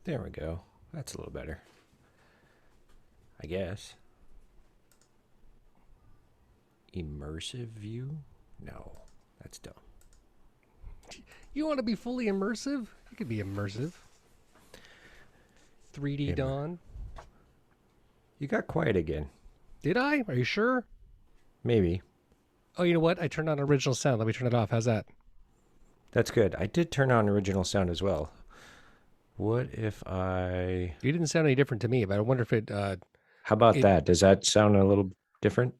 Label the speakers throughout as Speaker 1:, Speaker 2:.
Speaker 1: There we go. That's a little better, I guess. Immersive view? No, that's dumb.
Speaker 2: You want to be fully immersive? You could be immersive. 3D Dawn.
Speaker 1: You got quiet again.
Speaker 2: Did I? Are you sure?
Speaker 1: Maybe.
Speaker 2: Oh, you know what? I turned on original sound. Let me turn it off. How's that?
Speaker 1: That's good. I did turn on original sound as well. What if I...
Speaker 2: You didn't sound any different to me, but I wonder if it...
Speaker 1: How about that? Does that sound a little different?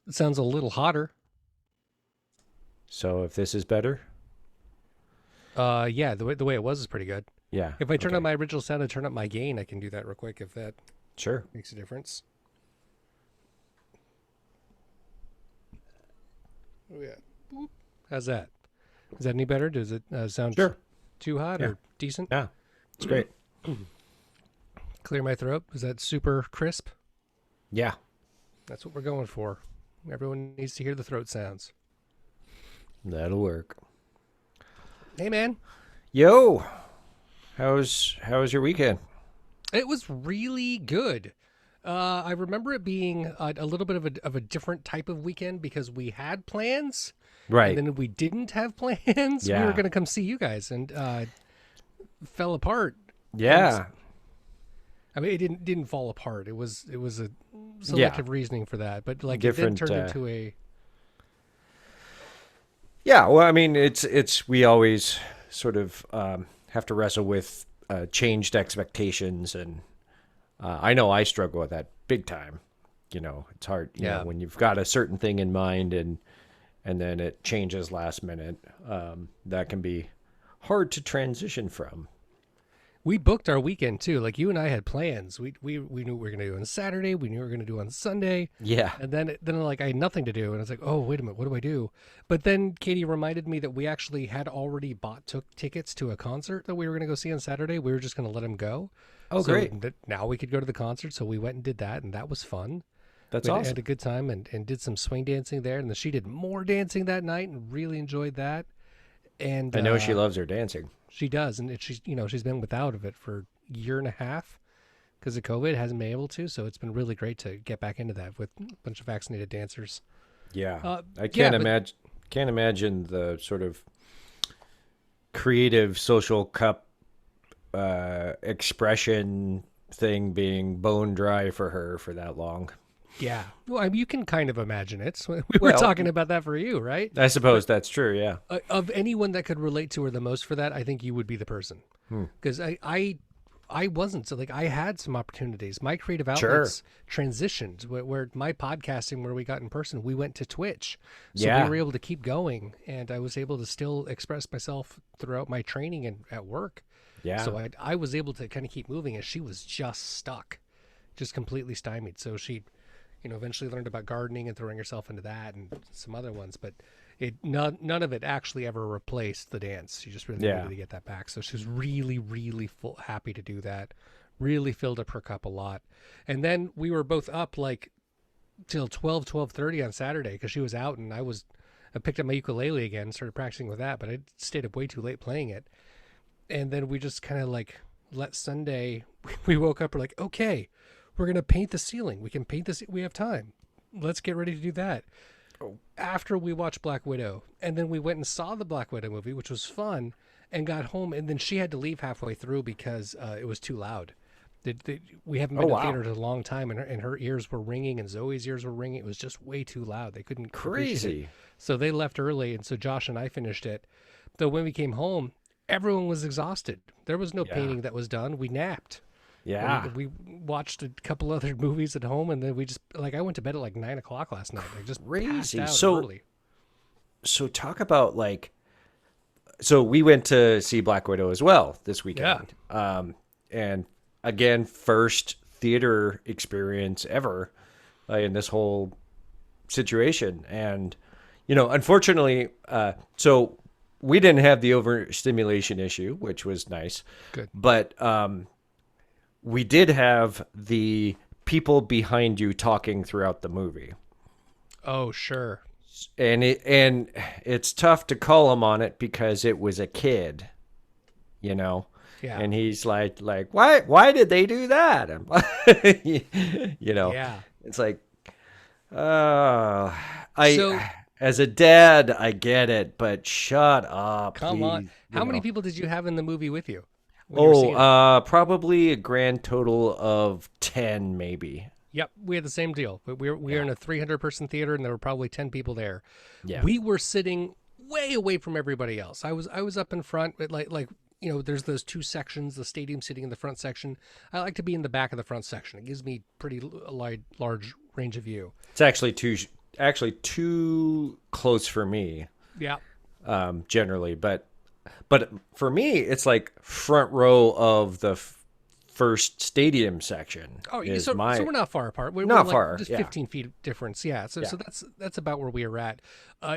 Speaker 2: It sounds a little hotter.
Speaker 1: So if this is better?
Speaker 2: Yeah, the way it was is pretty good.
Speaker 1: Yeah.
Speaker 2: If I turn on my original sound and turn up my gain, I can do that real quick if that
Speaker 1: Sure.
Speaker 2: makes a difference. Oh, yeah. Boop. How's that? Is that any better? Does it sound too hot or decent?
Speaker 1: Yeah, it's great.
Speaker 2: Clear my throat. Is that super crisp?
Speaker 1: Yeah.
Speaker 2: That's what we're going for. Everyone needs to hear the throat sounds.
Speaker 1: That'll work.
Speaker 2: Hey, man.
Speaker 1: Yo. How was your weekend?
Speaker 2: It was really good. I remember it being a little bit of a different type of weekend because we had plans.
Speaker 1: Right.
Speaker 2: And then we didn't have plans.
Speaker 1: Yeah.
Speaker 2: We were going to come see you guys and fell apart.
Speaker 1: Yeah.
Speaker 2: I mean, it didn't fall apart. It was a selective reasoning for that, but like
Speaker 1: Different,
Speaker 2: it then turned into a.
Speaker 1: Yeah. Well, I mean, it's we always sort of have to wrestle with changed expectations, and I know I struggle with that big time. You know, it's hard. You know, when you've got a certain thing in mind and then it changes last minute. That can be hard to transition from.
Speaker 2: We booked our weekend too. Like you and I had plans. We knew what we were going to do on Saturday. We knew what we were going to do on Sunday.
Speaker 1: Yeah.
Speaker 2: And then like I had nothing to do, and I was like, oh wait a minute, what do I do? But then Katie reminded me that we actually had already took tickets to a concert that we were going to go see on Saturday. We were just going to let him go.
Speaker 1: Oh,
Speaker 2: so
Speaker 1: great!
Speaker 2: Now we could go to the concert, so we went and did that, and that was fun.
Speaker 1: That's
Speaker 2: we
Speaker 1: awesome.
Speaker 2: Had a good time and did some swing dancing there, and then she did more dancing that night and really enjoyed that. And
Speaker 1: I know she loves her dancing.
Speaker 2: She does, and she's been without of it for a year and a half because of COVID. Hasn't been able to, so it's been really great to get back into that with a bunch of vaccinated dancers.
Speaker 1: Yeah, I can't imagine the sort of creative social cup expression thing being bone dry for her for that long.
Speaker 2: Yeah. Well, I mean, you can kind of imagine it. We were talking about that for you, right?
Speaker 1: I suppose that's true, yeah.
Speaker 2: Of anyone that could relate to her the most for that, I think you would be the person. Because I wasn't. So, like, I had some opportunities. My creative outlets transitioned. Where my podcasting, where we got in person, we went to Twitch. So we were able to keep going. And I was able to still express myself throughout my training and at work.
Speaker 1: Yeah.
Speaker 2: So I was able to kind of keep moving, and she was just stuck. Just completely stymied. So she... eventually learned about gardening and throwing herself into that and some other ones, but none of it actually ever replaced the dance. She just really wanted to get that back. So she was really, really happy to do that. Really filled up her cup a lot. And then we were both up like till 12:30 on Saturday because she was out, and I picked up my ukulele again, started practicing with that, but I stayed up way too late playing it. And then we just kind of like let Sunday, we woke up, we're like, okay, we're going to paint the ceiling. We can paint this. We have time. Let's get ready to do that. After we watched Black Widow. And then we went and saw the Black Widow movie, which was fun, and got home. And then she had to leave halfway through because it was too loud. We haven't been to theaters in a long time, and her ears were ringing, and Zoe's ears were ringing. It was just way too loud. They couldn't.
Speaker 1: Crazy.
Speaker 2: So they left early, and so Josh and I finished it. Though when we came home, everyone was exhausted. There was no painting that was done. We napped.
Speaker 1: Yeah.
Speaker 2: We watched a couple other movies at home, and then we just, like, I went to bed at like 9 o'clock last night. Like, just passed out early.
Speaker 1: So talk about, like, so we went to see Black Widow as well this weekend. Yeah. And again, first theater experience ever in this whole situation. And, unfortunately, so we didn't have the overstimulation issue, which was nice.
Speaker 2: Good.
Speaker 1: But, we did have the people behind you talking throughout the movie.
Speaker 2: Oh, sure.
Speaker 1: And it's tough to call them on it because it was a kid,
Speaker 2: Yeah.
Speaker 1: And he's like, why did they do that? You know,
Speaker 2: Yeah.
Speaker 1: it's like,
Speaker 2: So
Speaker 1: as a dad, I get it, but shut up,
Speaker 2: come on.
Speaker 1: please. You
Speaker 2: How many
Speaker 1: know.
Speaker 2: people did you have in the movie with you when you were seeing it?
Speaker 1: Probably a grand total of 10, maybe.
Speaker 2: Yep, we had the same deal. We were in a 300-person theater, and there were probably 10 people there.
Speaker 1: Yeah.
Speaker 2: We were sitting way away from everybody else. I was up in front, but like there's those two sections. The stadium sitting in the front section. I like to be in the back of the front section. It gives me pretty large range of view.
Speaker 1: It's actually too close for me.
Speaker 2: Yeah.
Speaker 1: Generally, but for me, it's like front row of the first stadium section.
Speaker 2: Oh,
Speaker 1: so
Speaker 2: we're not far apart. We're
Speaker 1: not
Speaker 2: like
Speaker 1: far,
Speaker 2: just
Speaker 1: yeah.
Speaker 2: 15 feet difference. Yeah. So that's about where we were at.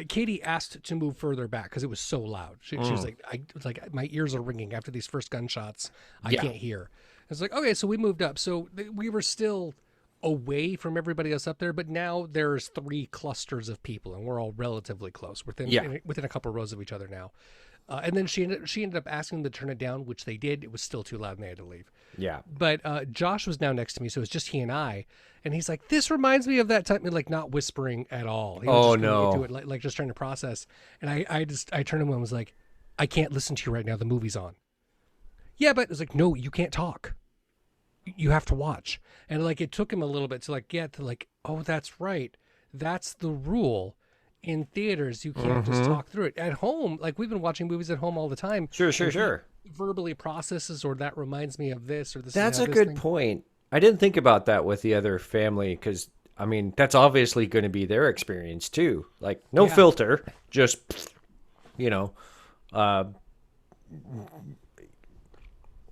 Speaker 2: Katie asked to move further back because it was so loud. She was like, my ears are ringing after these first gunshots. I can't hear. It's like, okay, so we moved up. So we were still away from everybody else up there, but now there's 3 clusters of people, and we're all relatively close within a couple rows of each other now. And then she ended up asking them to turn it down, which they did. It was still too loud, and they had to leave.
Speaker 1: Yeah.
Speaker 2: But Josh was now next to me, so it was just he and I. And he's like, "This reminds me of that time," like not whispering at all. He was just going into it, like just trying to process. And I turned to him and was like, "I can't listen to you right now. The movie's on." Yeah, but it's like, no, you can't talk. You have to watch. And like it took him a little bit to get to oh, that's right. That's the rule. In theaters, you can't just talk through it. At home, like we've been watching movies at home all the time.
Speaker 1: Sure.
Speaker 2: Verbally processes, or that reminds me of this, or this.
Speaker 1: That's a good point. I didn't think about that with the other family because, I mean, that's obviously going to be their experience too. Like, no filter, just,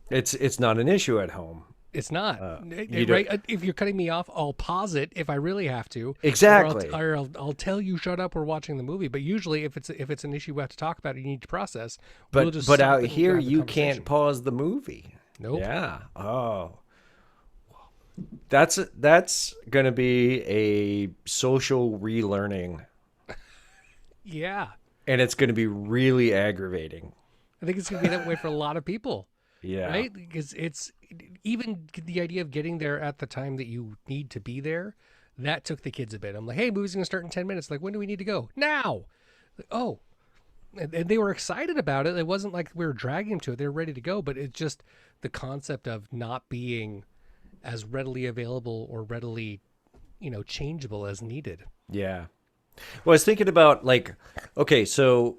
Speaker 1: it's not an issue at home.
Speaker 2: It's not. Right? If you're cutting me off, I'll pause it if I really have to.
Speaker 1: Exactly.
Speaker 2: Or I'll tell you, shut up, we're watching the movie. But usually, if it's an issue we have to talk about, you need to process.
Speaker 1: But out here, you can't pause the movie.
Speaker 2: Nope.
Speaker 1: Yeah. Oh. That's going to be a social relearning.
Speaker 2: Yeah.
Speaker 1: And it's going to be really aggravating.
Speaker 2: I think it's going to be that way for a lot of people.
Speaker 1: Yeah.
Speaker 2: Right? Because it's even the idea of getting there at the time that you need to be there, that took the kids a bit. I'm like, hey, movie's going to start in 10 minutes. Like, when do we need to go? Now. Like, oh. And they were excited about it. It wasn't like we were dragging them to it. They were ready to go. But it's just the concept of not being as readily available or readily, changeable as needed.
Speaker 1: Yeah. Well, I was thinking about okay, so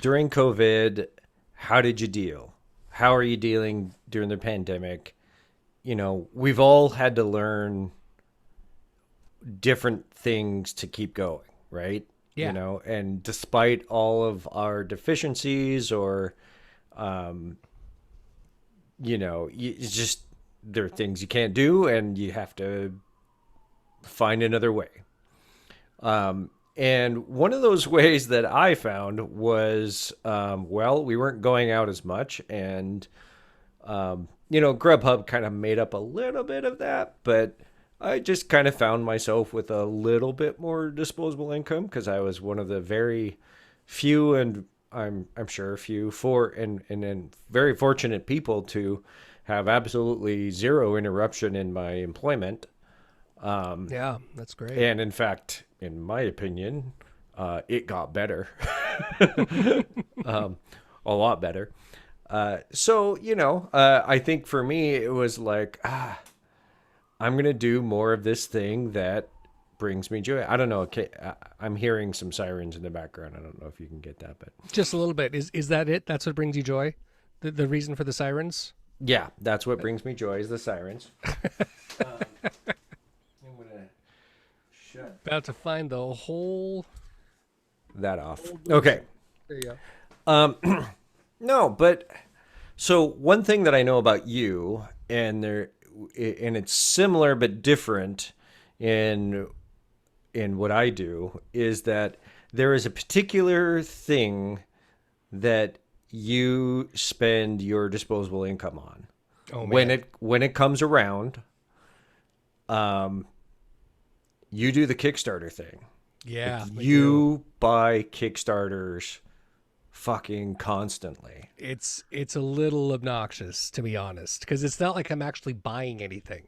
Speaker 1: during COVID, how did you deal? How are you dealing during the pandemic? We've all had to learn different things to keep going, right?
Speaker 2: Yeah.
Speaker 1: And despite all of our deficiencies or, it's just, there are things you can't do and you have to find another way. And one of those ways that I found was, we weren't going out as much, and, Grubhub kind of made up a little bit of that, but I just kind of found myself with a little bit more disposable income because I was one of the very few, and I'm sure few and very fortunate people to have absolutely zero interruption in my employment.
Speaker 2: Yeah, that's great.
Speaker 1: And in fact, in my opinion, it got better, a lot better. So, I think for me, it was like, I'm going to do more of this thing that brings me joy. I don't know. I'm hearing some sirens in the background. I don't know if you can get that, but
Speaker 2: just a little bit. Is that it? That's what brings you joy? The reason for the sirens?
Speaker 1: Yeah, that's what brings me joy is the sirens.
Speaker 2: About to find the whole
Speaker 1: that off. Okay.
Speaker 2: There you go.
Speaker 1: No, but so one thing that I know about you, and it's similar but different in what I do, is that there is a particular thing that you spend your disposable income on.
Speaker 2: Oh, man.
Speaker 1: When it comes around, you do the Kickstarter thing.
Speaker 2: Yeah.
Speaker 1: You buy Kickstarters fucking constantly.
Speaker 2: It's a little obnoxious, to be honest, because it's not like I'm actually buying anything,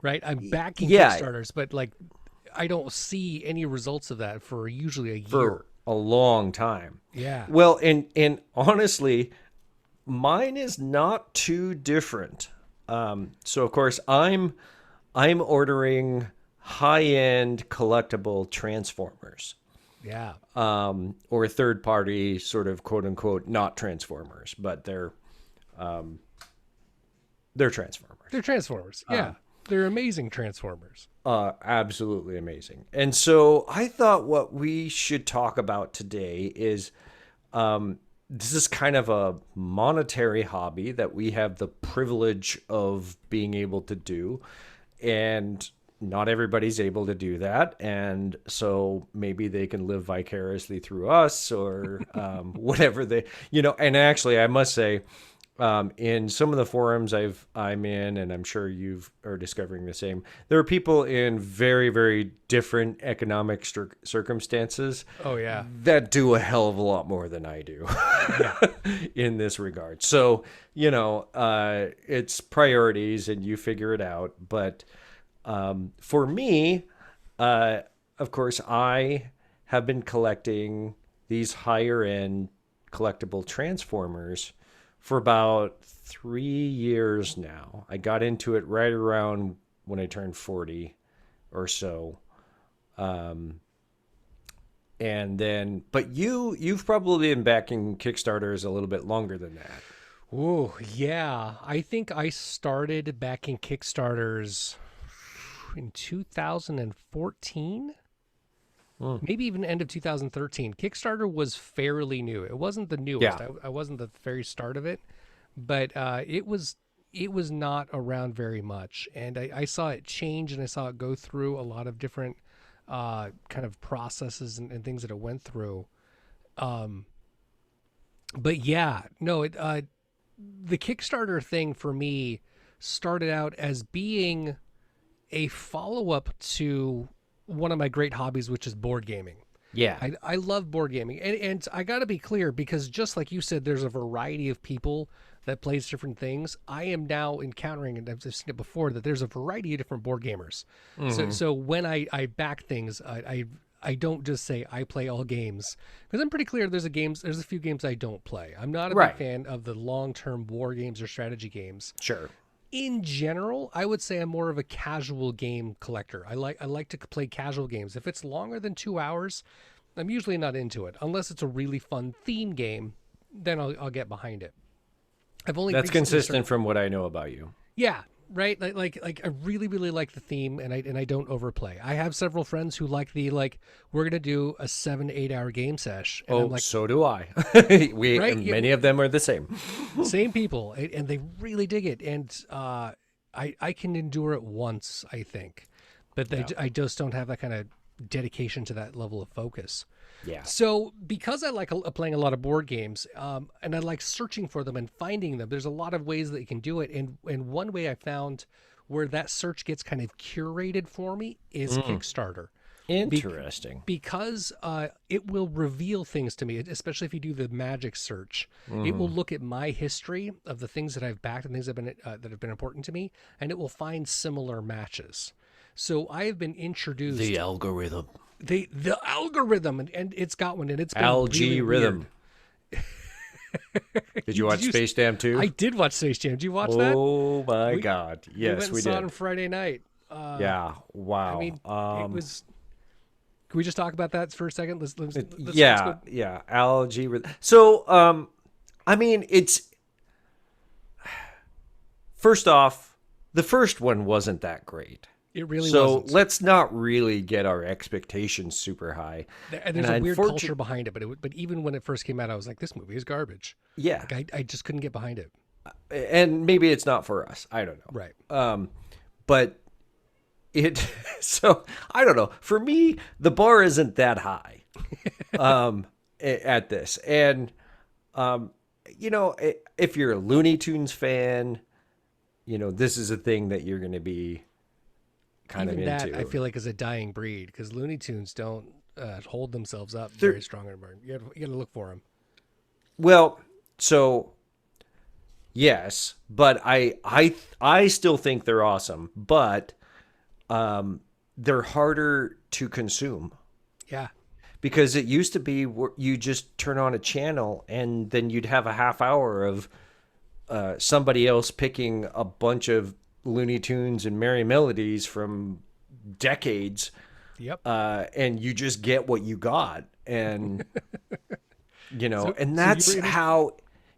Speaker 2: right? I'm backing Kickstarters, but like I don't see any results of that for usually a year.
Speaker 1: For a long time.
Speaker 2: Yeah.
Speaker 1: Well, and honestly, mine is not too different. So of course I'm ordering high-end collectible Transformers.
Speaker 2: Yeah.
Speaker 1: Or third-party sort of quote-unquote not Transformers, but they're Transformers.
Speaker 2: They're Transformers. Yeah. They're amazing Transformers.
Speaker 1: Absolutely amazing. And so I thought what we should talk about today is this is kind of a monetary hobby that we have the privilege of being able to do. And not everybody's able to do that. And so maybe they can live vicariously through us or whatever they, and actually I must say, in some of the forums I'm in, and I'm sure you are discovering the same, there are people in very, very different economic circumstances.
Speaker 2: Oh, yeah.
Speaker 1: That do a hell of a lot more than I do in this regard. So, it's priorities and you figure it out. But for me, of course, I have been collecting these higher end collectible Transformers for about 3 years now. I got into it right around when I turned 40 or so. And then, but you've probably been backing Kickstarters a little bit longer than that.
Speaker 2: Oh, yeah. I think I started backing Kickstarters in 2014. Maybe even end of 2013. Kickstarter was fairly new. It wasn't the newest.
Speaker 1: Yeah.
Speaker 2: I wasn't the very start of it, but it was not around very much. And I saw it change, and I saw it go through a lot of different kind of processes and things that it went through. But yeah, no, the Kickstarter thing for me started out as being a follow-up to one of my great hobbies, which is board gaming.
Speaker 1: Yeah.
Speaker 2: I love board gaming. And I got to be clear, because just like you said, there's a variety of people that plays different things. I am now encountering, and I've seen it before, that there's a variety of different board gamers. So when I back things, I don't just say I play all games, because I'm pretty clear there's a few games I don't play. I'm not a big fan of the long-term war games or strategy games.
Speaker 1: Sure.
Speaker 2: In general, I would say I'm more of a casual game collector. I like to play casual games. If it's longer than 2 hours, I'm usually not into it. Unless it's a really fun theme game, then I'll get behind it.
Speaker 1: That's consistent from what I know about you.
Speaker 2: Yeah, right. Like I really, really like the theme, and I don't overplay. I have several friends who like we're gonna do a 7 to 8 hour game sesh. And I'm like,
Speaker 1: so do I. Many of them are the same.
Speaker 2: Same people, and they really dig it. And I can endure it once, I think, but I just don't have that kind of dedication to that level of focus.
Speaker 1: Yeah.
Speaker 2: So because I like playing a lot of board games, and I like searching for them and finding them, there's a lot of ways that you can do it. And one way I found where that search gets kind of curated for me is Kickstarter.
Speaker 1: Interesting.
Speaker 2: Because it will reveal things to me, especially if you do the magic search. It will look at my history of the things that I've backed and things that have been important to me, and it will find similar matches. So I have been introduced.
Speaker 1: The algorithm.
Speaker 2: The algorithm, and it's got one, and it's been
Speaker 1: Algae
Speaker 2: really
Speaker 1: rhythm.
Speaker 2: weird.
Speaker 1: Did you watch Space Jam 2?
Speaker 2: I did watch Space Jam. Did you watch that?
Speaker 1: Oh my God! Yes,
Speaker 2: we
Speaker 1: did.
Speaker 2: saw it on Friday night.
Speaker 1: Yeah. Wow.
Speaker 2: I mean, it was. Can we just talk about that for a second? Let's
Speaker 1: yeah. Algae rhythm. So, I mean, it's first off, the first one wasn't that great.
Speaker 2: It really
Speaker 1: so
Speaker 2: wasn't.
Speaker 1: Let's not really get our expectations super high.
Speaker 2: And there's a weird culture behind it, but even when it first came out, I was like, this movie is garbage.
Speaker 1: Yeah.
Speaker 2: Like, I just couldn't get behind it.
Speaker 1: And maybe it's not for us. I don't know.
Speaker 2: Right.
Speaker 1: But it, so I don't know. For me, the bar isn't that high at this. And, if you're a Looney Tunes fan, this is a thing that you're going to be kind
Speaker 2: Even
Speaker 1: of
Speaker 2: that,
Speaker 1: into.
Speaker 2: I feel like, is a dying breed, because Looney Tunes don't hold themselves up very strong anymore. You got to look for them.
Speaker 1: Well, so yes, but I still think they're awesome, but they're harder to consume.
Speaker 2: Yeah.
Speaker 1: Because it used to be where you just turn on a channel and then you'd have a half hour of somebody else picking a bunch of Looney Tunes and Merry Melodies from decades.
Speaker 2: Yep.
Speaker 1: And you just get what you got. And, and
Speaker 2: so
Speaker 1: that's how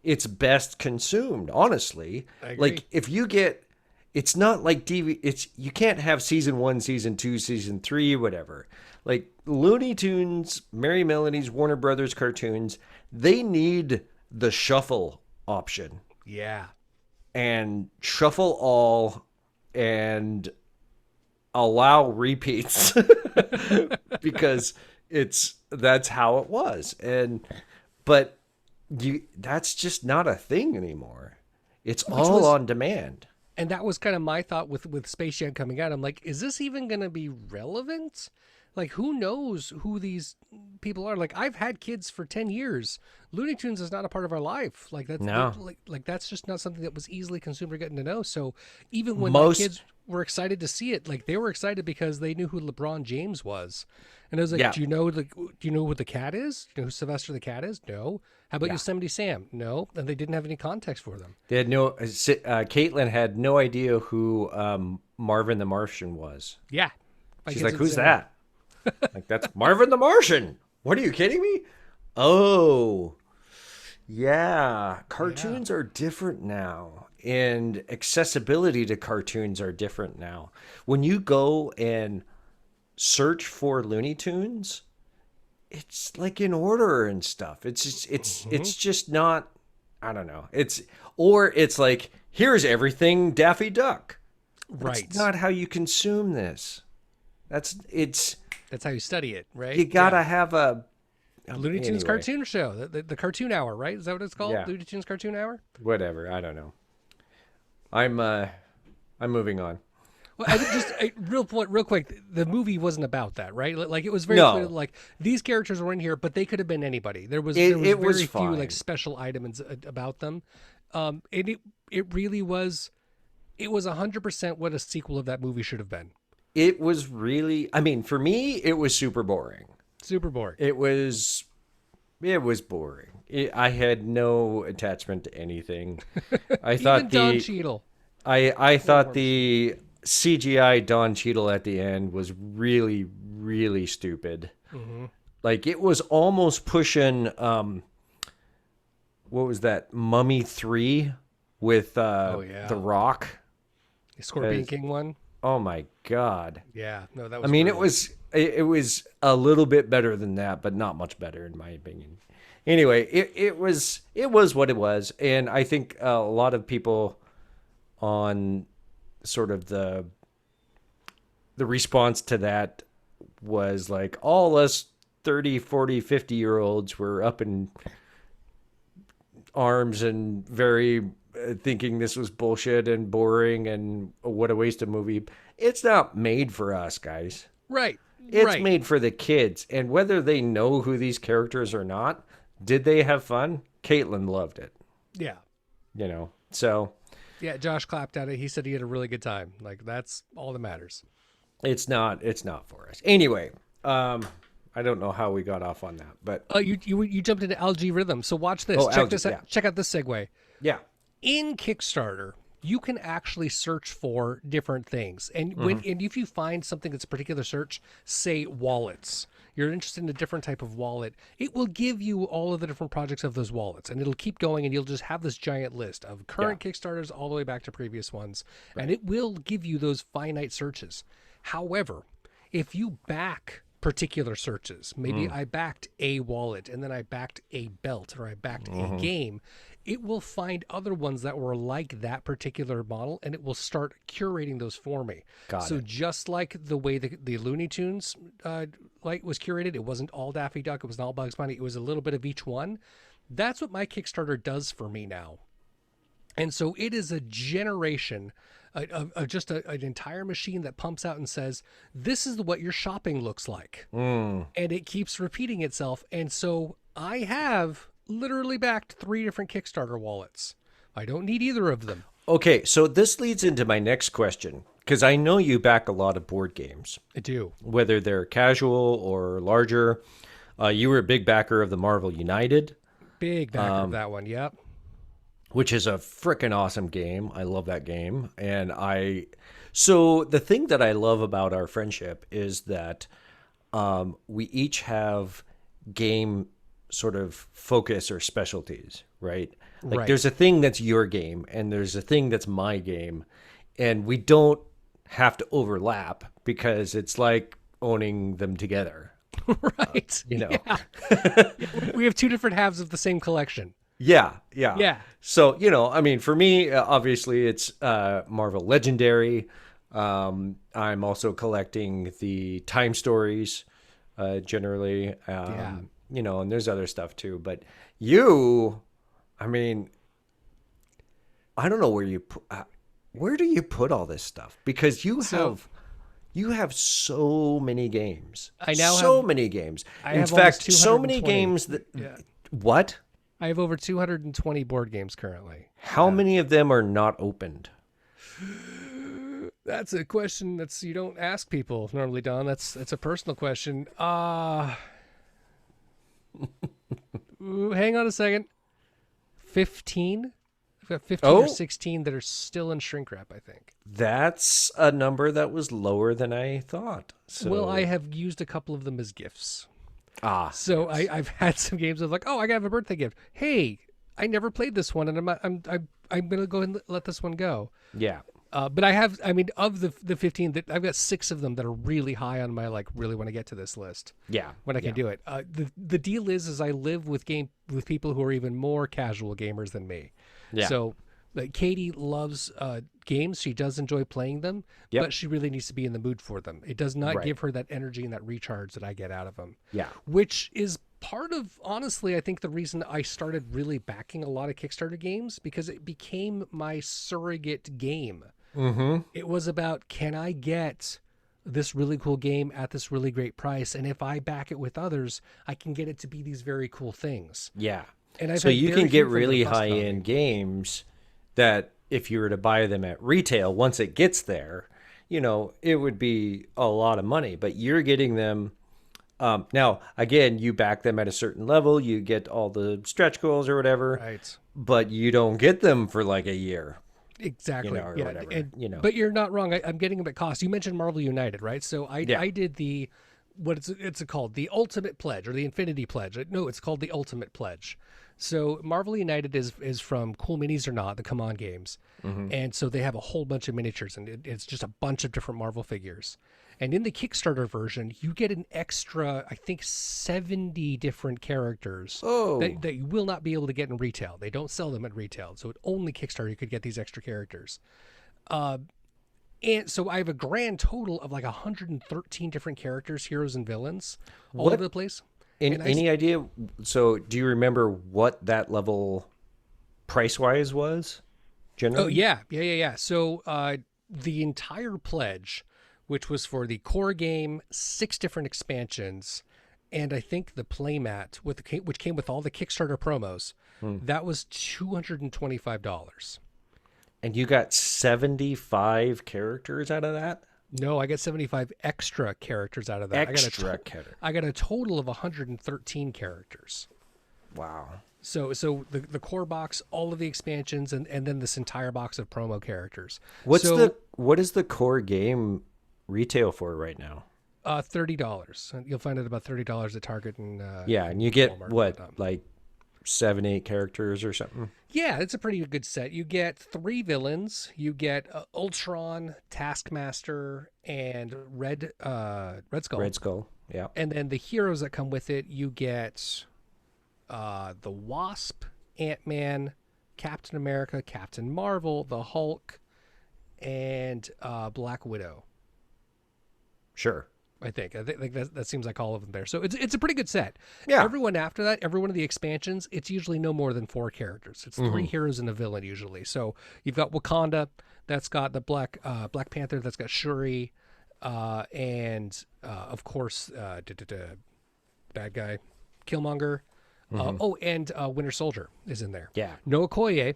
Speaker 1: it's best consumed, honestly.
Speaker 2: I agree.
Speaker 1: Like, if you get, it's not like you can't have season 1, season 2, season 3, whatever. Like, Looney Tunes, Merry Melodies, Warner Brothers cartoons, they need the shuffle option.
Speaker 2: Yeah.
Speaker 1: And shuffle all and allow repeats because that's how it was. But that's just not a thing anymore. It's all on demand.
Speaker 2: And that was kind of my thought with Space Jam coming out. I'm like, is this even going to be relevant? Like, who knows who these people are? Like, I've had kids for 10 years. Looney Tunes is not a part of our life. Like, that's like that's just not something that was easily consumed or getting to know. So even when my kids were excited to see it, like, they were excited because they knew who LeBron James was. And I was like, do you know what the cat is? Do you know who Sylvester the Cat is? No. How about Yosemite Sam? No. And they didn't have any context for them.
Speaker 1: They had no. Caitlin had no idea who Marvin the Martian was.
Speaker 2: Yeah.
Speaker 1: She's like, who's that? Like, that's Marvin the Martian. What, are you kidding me? Oh, yeah. Cartoons are different now, and accessibility to cartoons are different now. When you go and search for Looney Tunes, it's like in order and stuff. It's just not. I don't know. It's like, here's everything Daffy Duck.
Speaker 2: Right.
Speaker 1: That's not how you consume this. That's
Speaker 2: how you study it, right?
Speaker 1: You gotta have a
Speaker 2: Looney Tunes cartoon show, the Cartoon Hour, right? Is that what it's called?
Speaker 1: Yeah.
Speaker 2: Looney Tunes Cartoon Hour.
Speaker 1: Whatever, I don't know. I'm moving on.
Speaker 2: Well, real quick. The movie wasn't about that, right? Like, it was very clear. Like, these characters were in here, but they could have been anybody. There was very few like special items about them. It really was. It was 100% what a sequel of that movie should have been.
Speaker 1: It was really, I mean, for me, it was super boring.
Speaker 2: Super boring.
Speaker 1: It was boring. I had no attachment to anything. I thought
Speaker 2: Don Cheadle.
Speaker 1: I thought the CGI Don Cheadle at the end was really, really stupid. Mm-hmm. Like, it was almost pushing, what was that, Mummy 3 with The Rock?
Speaker 2: The Scorpion King one?
Speaker 1: Oh my God.
Speaker 2: Yeah, no, that was.
Speaker 1: I mean, brutal. it was a little bit better than that, but not much better in my opinion. Anyway, it was what it was, and I think a lot of people on sort of the response to that was like, all us 30, 40, 50-year-olds were up in arms and very thinking this was bullshit and boring and what a waste of movie. It's not made for us, guys.
Speaker 2: Right.
Speaker 1: It's made for the kids. And whether they know who these characters or not, did they have fun? Caitlin loved it.
Speaker 2: Yeah.
Speaker 1: So.
Speaker 2: Yeah, Josh clapped at it. He said he had a really good time. Like, that's all that matters.
Speaker 1: It's not for us. Anyway, I don't know how we got off on that, but
Speaker 2: you jumped into Algae Rhythm. So watch this. Check this out. Yeah. Check out this segue.
Speaker 1: Yeah.
Speaker 2: In Kickstarter, you can actually search for different things. And and if you find something that's a particular search, say wallets, you're interested in a different type of wallet, it will give you all of the different projects of those wallets. And it'll keep going, and you'll just have this giant list of current Kickstarters all the way back to previous ones. Right. And it will give you those finite searches. However, if you back particular searches, maybe I backed a wallet, and then I backed a belt, or I backed a game, it will find other ones that were like that particular model, and it will start curating those for me. So just like the way the Looney Tunes was curated, it wasn't all Daffy Duck, it wasn't all Bugs Bunny, it was a little bit of each one. That's what my Kickstarter does for me now. And so it is a generation of just an entire machine that pumps out and says, this is what your shopping looks like. And it keeps repeating itself. And so I have literally backed 3 different Kickstarter wallets. I don't need either of them.
Speaker 1: Okay, so this leads into my next question, because I know you back a lot of board games.
Speaker 2: I do.
Speaker 1: Whether they're casual or larger. You were a big backer of the Marvel United.
Speaker 2: Big backer of that one, yep.
Speaker 1: Which is a freaking awesome game. I love that game. So the thing that I love about our friendship is that we each have game sort of focus or specialties, right? Like there's a thing that's your game and there's a thing that's my game, and we don't have to overlap because it's like owning them together.
Speaker 2: Right.
Speaker 1: Yeah.
Speaker 2: We have 2 different halves of the same collection.
Speaker 1: Yeah. So, I mean, for me, obviously it's Marvel Legendary. I'm also collecting the Time Stories, generally. And there's other stuff too. But I mean, I don't know where do you put all this stuff? Because you have so many games.
Speaker 2: I now
Speaker 1: have many games.
Speaker 2: In
Speaker 1: fact, so many games that what?
Speaker 2: I have over 220 board games currently.
Speaker 1: How many of them are not opened?
Speaker 2: That's a question you don't ask people normally, Don. That's a personal question. Hang on a second. 15? I've got 15 or 16 that are still in shrink wrap, I think.
Speaker 1: That's a number that was lower than I thought. So.
Speaker 2: Well, I have used a couple of them as gifts.
Speaker 1: So
Speaker 2: yes. I've had some games of like, I got a birthday gift. Hey, I never played this one, and I'm gonna go and let this one go.
Speaker 1: Yeah.
Speaker 2: But of the 15, that I've got 6 of them that are really high on my really want to get to this list.
Speaker 1: Yeah.
Speaker 2: When I can do it. The deal is I live with people who are even more casual gamers than me.
Speaker 1: Yeah.
Speaker 2: So Katie loves games. She does enjoy playing them, but she really needs to be in the mood for them. It does not give her that energy and that recharge that I get out of them.
Speaker 1: Yeah.
Speaker 2: Which is part of, honestly, I think the reason I started really backing a lot of Kickstarter games, because it became my surrogate game.
Speaker 1: Mm-hmm.
Speaker 2: It was about, can I get this really cool game at this really great price? And if I back it with others, I can get it to be these very cool things.
Speaker 1: Yeah.
Speaker 2: And
Speaker 1: so you can get really high-end games that if you were to buy them at retail, once it gets there, it would be a lot of money. But you're getting them. Now, again, you back them at a certain level. You get all the stretch goals or whatever.
Speaker 2: Right.
Speaker 1: But you don't get them for like a year.
Speaker 2: Exactly.
Speaker 1: Or whatever.
Speaker 2: But you're not wrong. I'm getting them at cost. You mentioned Marvel United, right? So I did the, it's called? The Ultimate Pledge or the Infinity Pledge. No, it's called the Ultimate Pledge. So Marvel United is from Cool Minis or Not, the Come On games. Mm-hmm. And so they have a whole bunch of miniatures, and it's just a bunch of different Marvel figures. And in the Kickstarter version, you get an extra, I think, 70 different characters that you will not be able to get in retail. They don't sell them at retail. So at only Kickstarter you could get these extra characters. And so I have a grand total of like 113 different characters, heroes, and villains all over the place.
Speaker 1: Any idea? So do you remember what that level price-wise was generally?
Speaker 2: Oh, yeah. So the entire pledge, which was for the core game, 6 different expansions, and I think the playmat, which came with all the Kickstarter promos, that was $225.
Speaker 1: And you got 75 characters out of that?
Speaker 2: No, I got 75 extra characters out of that. I got a total of 113 characters.
Speaker 1: Wow.
Speaker 2: So the core box, all of the expansions, and then this entire box of promo characters.
Speaker 1: What is the core game retail for right now?
Speaker 2: $30. You'll find it about $30 at Target and
Speaker 1: and you get
Speaker 2: Walmart,
Speaker 1: like 7-8 characters or something?
Speaker 2: Yeah, it's a pretty good set. You get 3 villains. You get Ultron, Taskmaster, and Red Skull.
Speaker 1: Red Skull, yeah.
Speaker 2: And then the heroes that come with it, you get the Wasp, Ant-Man, Captain America, Captain Marvel, the Hulk, and Black Widow.
Speaker 1: Sure.
Speaker 2: I think that seems like all of them there. So it's a pretty good set.
Speaker 1: Yeah.
Speaker 2: Everyone after that, every one of the expansions, it's usually no more than 4 characters. It's 3 heroes and a villain usually. So you've got Wakanda, that's got the Black Panther, that's got Shuri, and of course, bad guy, Killmonger. And Winter Soldier is in there.
Speaker 1: Yeah.
Speaker 2: No Okoye.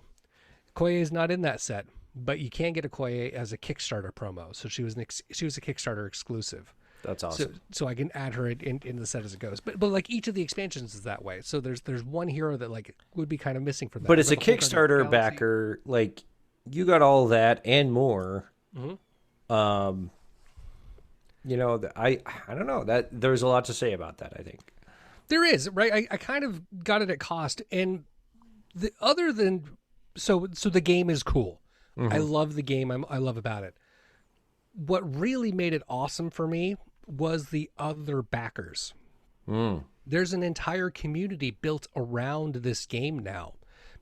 Speaker 2: Okoye is not in that set, but you can get Okoye as a Kickstarter promo. So she was she was a Kickstarter exclusive.
Speaker 1: That's awesome.
Speaker 2: So I can add her in the set as it goes. But like each of the expansions is that way. So there's one hero that like would be kind of missing from that.
Speaker 1: But as a Kickstarter backer, like you got all that and more. Mm-hmm. You know, I don't know, that there's a lot to say about that, I think.
Speaker 2: There is, right? I kind of got it at cost, and so the game is cool. Mm-hmm. I love the game. I love about it. What really made it awesome for me was the other backers. There's an entire community built around this game now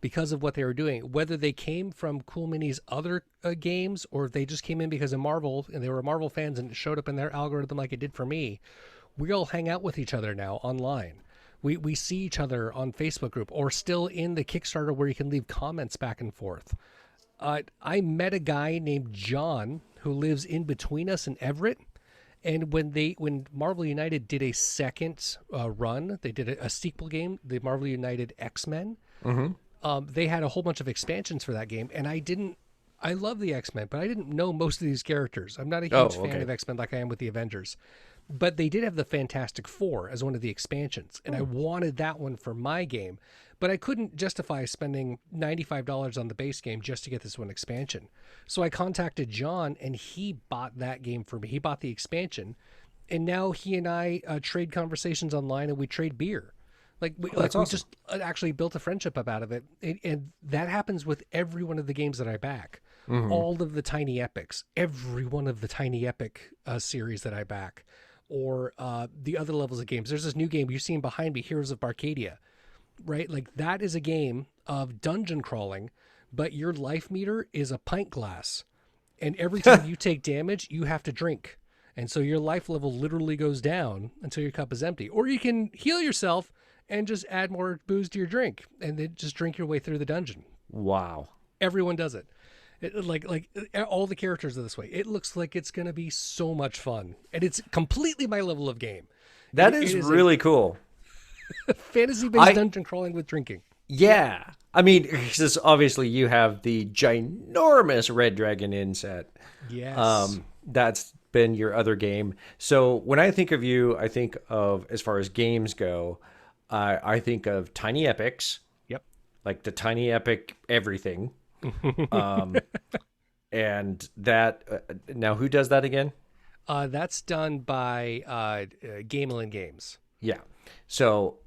Speaker 2: because of what they were doing, whether they came from Cool Mini's other games or if they just came in because of Marvel and they were Marvel fans and it showed up in their algorithm like it did for me. We all hang out with each other now online. We see each other on Facebook group or still in the Kickstarter where you can leave comments back and forth. I met a guy named John who lives in between us in Everett. And when Marvel United did a second run, they did a sequel game, the Marvel United X-Men. Mm-hmm. They had a whole bunch of expansions for that game, and I love the X-Men, but I didn't know most of these characters. I'm not a huge fan of X-Men like I am with the Avengers. But they did have the Fantastic Four as one of the expansions, and I wanted that one for my game. But I couldn't justify spending $95 on the base game just to get this one expansion. So I contacted John, and he bought that game for me. He bought the expansion, and now he and I trade conversations online, and we trade beer. We just actually built a friendship up out of it. And that happens with every one of the games that I back. Mm-hmm. All of the Tiny Epics, every one of the Tiny Epic series that I back, or the other levels of games. There's this new game you're seeing behind me, Heroes of Barcadia, right? Like that is a game of dungeon crawling, but your life meter is a pint glass. And every time you take damage, you have to drink. And so your life level literally goes down until your cup is empty. Or you can heal yourself and just add more booze to your drink and then just drink your way through the dungeon.
Speaker 1: Wow. Everyone
Speaker 2: does it. Like all the characters are this way. It looks like it's going to be so much fun. And it's completely my level of game.
Speaker 1: That is really cool.
Speaker 2: Fantasy-based dungeon crawling with drinking.
Speaker 1: Yeah. I mean, because obviously you have the ginormous Red Dragon Inn set.
Speaker 2: Yes.
Speaker 1: That's been your other game. So when I think of you, I think of, as far as games go, I think of Tiny Epics.
Speaker 2: Yep.
Speaker 1: Like the Tiny Epic everything. And that, now who does that again?
Speaker 2: That's done by Gamelin Games.
Speaker 1: Yeah. So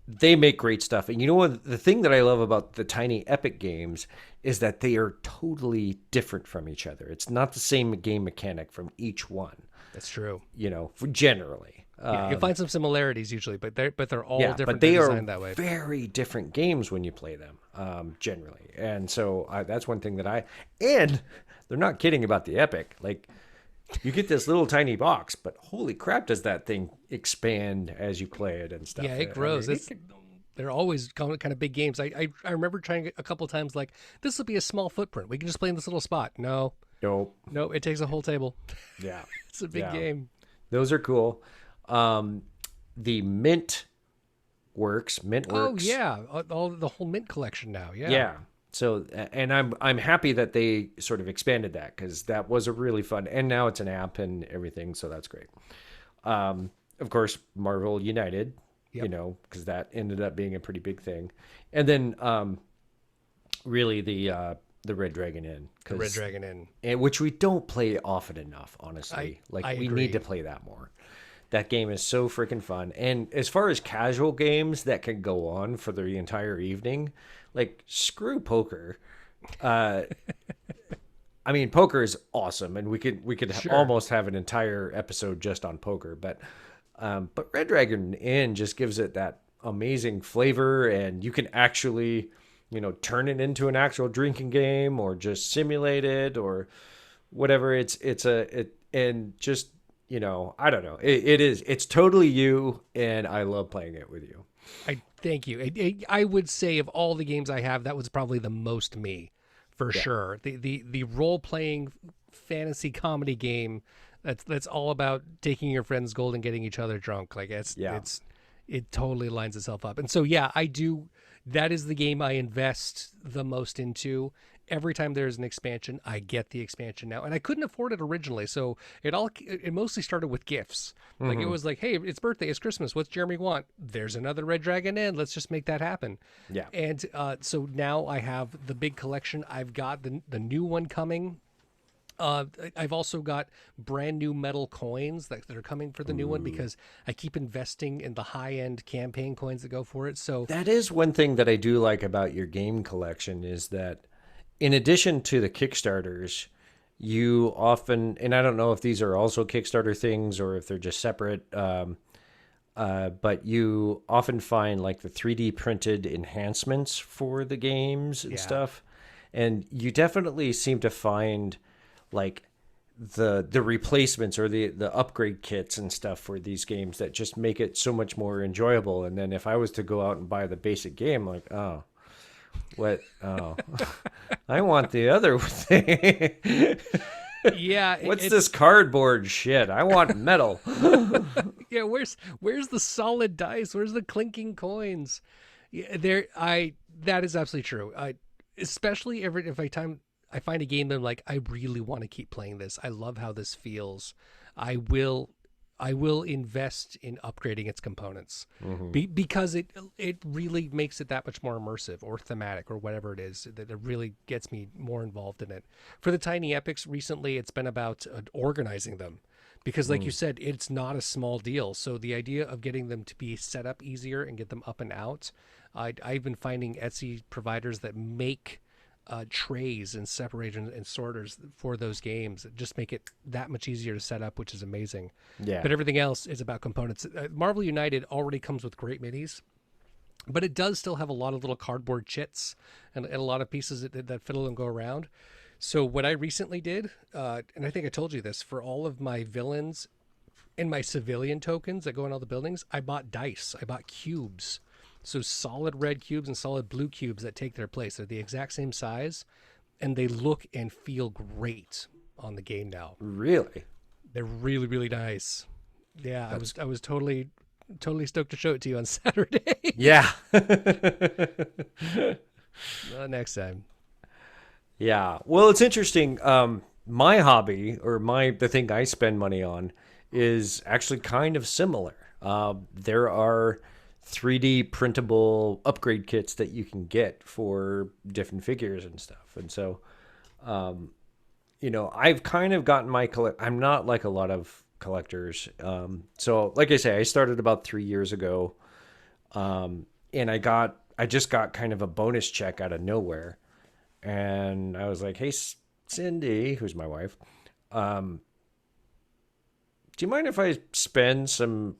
Speaker 1: they make great stuff. And you know what? The thing that I love about the Tiny Epic games is that they are totally different from each other. It's not the same game mechanic from each one.
Speaker 2: That's true.
Speaker 1: You know, generally.
Speaker 2: Yeah, you'll find some similarities usually, but they're all different.
Speaker 1: But they are
Speaker 2: that way.
Speaker 1: Very different games when you play them, generally. And so that's one thing that and they're not kidding about the Epic. Like, you get this little tiny box, but holy crap, does that thing expand as you play it and stuff.
Speaker 2: Yeah, it grows. They're always kind of big games. I remember trying a couple times, like, this will be a small footprint. We can just play in this little spot. No, it takes a whole table.
Speaker 1: Yeah.
Speaker 2: It's a big game.
Speaker 1: Those are cool. The Mint Works.
Speaker 2: Oh yeah, the whole Mint collection now. Yeah.
Speaker 1: Yeah. So, and I'm happy that they sort of expanded that, because that was a really fun, and now it's an app and everything, so that's great. Of course, Marvel United, you know, because that ended up being a pretty big thing, and then really the Red Dragon Inn.
Speaker 2: The Red Dragon Inn,
Speaker 1: and which we don't play often enough, honestly.
Speaker 2: I
Speaker 1: we
Speaker 2: agree.
Speaker 1: Need to play that more. That game is so freaking fun. And as far as casual games that can go on for the entire evening, like, screw poker. I mean, poker is awesome, and we could almost have an entire episode just on poker. But Red Dragon Inn just gives it that amazing flavor, and you can actually, you know, turn it into an actual drinking game or just simulate it or whatever. And just, you know, I don't know. It's totally you, and I love playing it with you.
Speaker 2: Thank you. I would say of all the games I have, that was probably the most me, for sure. The role-playing fantasy comedy game that's all about taking your friend's gold and getting each other drunk. Like, it's it totally lines itself up. And so, yeah, I do. That is the game I invest the most into. Every time there's an expansion, I get the expansion now, and I couldn't afford it originally. So it mostly started with gifts. Like it was like, hey, it's birthday, it's Christmas. What's Jeremy want? There's another Red Dragon Inn. Let's just make that happen.
Speaker 1: Yeah.
Speaker 2: And so now I have the big collection. I've got the new one coming. I've also got brand new metal coins that are coming for the new one because I keep investing in the high end campaign coins that go for it. So
Speaker 1: that is one thing that I do like about your game collection is that in addition to the Kickstarters, you often, and I don't know if these are also Kickstarter things or if they're just separate, but you often find like the 3D printed enhancements for the games and stuff. And you definitely seem to find like the replacements or the upgrade kits and stuff for these games that just make it so much more enjoyable. And then if I was to go out and buy the basic game, like, oh, I want the other thing.
Speaker 2: Yeah.
Speaker 1: What's this cardboard shit? I want metal.
Speaker 2: Yeah, where's the solid dice? Where's the clinking coins? Yeah, that is absolutely true. Especially if I find a game that I'm like, I really want to keep playing this. I love how this feels. I will invest in upgrading its components because it really makes it that much more immersive or thematic or whatever it is that it really gets me more involved in it. For the tiny epics recently, it's been about organizing them because like you said, it's not a small deal. So the idea of getting them to be set up easier and get them up and out, I've been finding Etsy providers that make trays and separators and sorters for those games that just make it that much easier to set up, which is amazing.
Speaker 1: Yeah.
Speaker 2: But everything else is about components. Marvel United already comes with great minis, but it does still have a lot of little cardboard chits and a lot of pieces that fiddle and go around. So what I recently did, and I think I told you this, for all of my villains and my civilian tokens that go in all the buildings, I bought dice. I bought cubes. So solid red cubes and solid blue cubes that take their place. They're the exact same size, and they look and feel great on the game now.
Speaker 1: Really?
Speaker 2: They're really, really nice. Yeah, I was totally stoked to show it to you on Saturday.
Speaker 1: Yeah.
Speaker 2: Next time.
Speaker 1: Yeah. Well, it's interesting. My hobby or the thing I spend money on is actually kind of similar. There are 3D printable upgrade kits that you can get for different figures and stuff. And so, I've kind of gotten I'm not like a lot of collectors. So like I say, I started about 3 years ago. And I just got kind of a bonus check out of nowhere. And I was like, hey, Cindy, who's my wife, do you mind if I spend some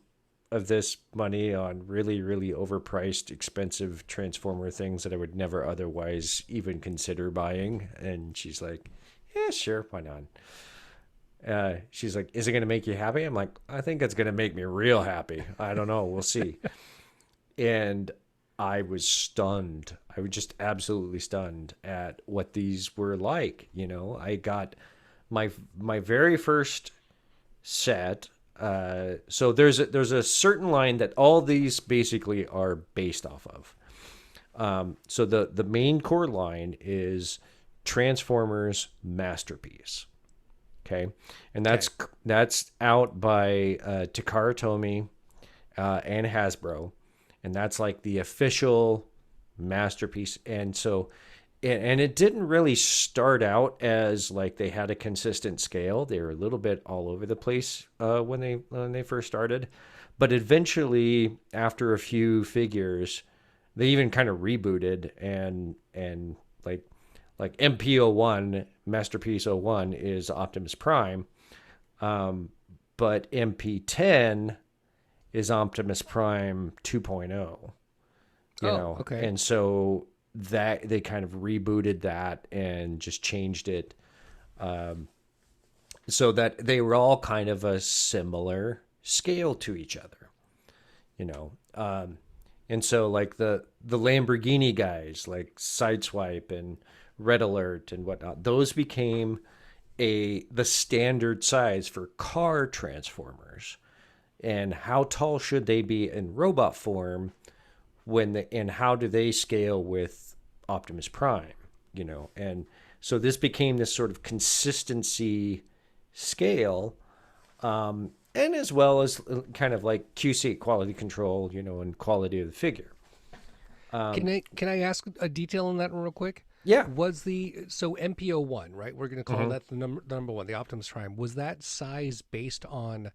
Speaker 1: of this money on really, really overpriced, expensive Transformer things that I would never otherwise even consider buying? And she's like, yeah, sure, why not? She's like, is it going to make you happy? I'm like, I think it's going to make me real happy. I don't know. We'll see. And I was stunned. I was just absolutely stunned at what these were like. I got my very first set. So there's a certain line that all these basically are based off of. So the main core line is Transformers Masterpiece. Okay. And that's out by Takara Tomy and Hasbro. And that's like the official Masterpiece. And so, and it didn't really start out as like they had a consistent scale. They were a little bit all over the place when they first started. But eventually, after a few figures, they even kind of rebooted and like MP01, Masterpiece 01 is Optimus Prime. But MP10 is Optimus Prime 2.0.
Speaker 2: Okay.
Speaker 1: And so that they kind of rebooted that and just changed it so that they were all kind of a similar scale to each other, and so like the Lamborghini guys like Sideswipe and Red Alert and whatnot, those became the standard size for car Transformers. and how tall should they be in robot form and how do they scale with Optimus Prime, and so this became this sort of consistency scale, and as well as kind of like QC, quality control, and quality of the figure.
Speaker 2: Can I ask a detail on that real quick?
Speaker 1: Yeah.
Speaker 2: So MPO1, right? We're going to call that the number one, the Optimus Prime. Was that size based on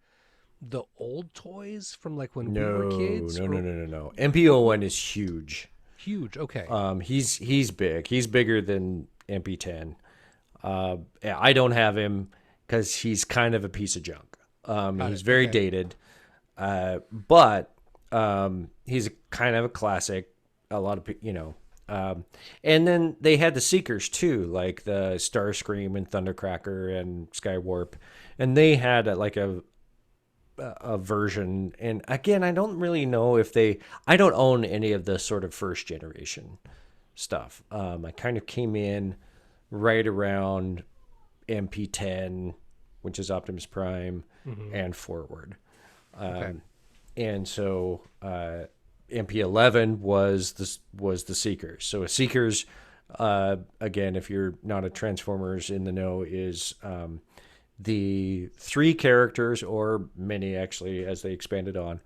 Speaker 2: the old toys from like when we were kids?
Speaker 1: No. MPO1 is huge.
Speaker 2: Huge. Okay.
Speaker 1: He's big. He's bigger than MP10. I don't have him because he's kind of a piece of junk. He's very dated, but he's kind of a classic. A lot of people, and then they had the Seekers too, like the Starscream and Thundercracker and Skywarp, and they had a version. And again, I don't really know if I don't own any of the sort of first generation stuff. I kind of came in right around MP10, which is Optimus Prime, and forward. And so MP11 was the Seekers. So a Seekers, again, if you're not a Transformers in the know, is the 3 characters, or many actually, as they expanded on,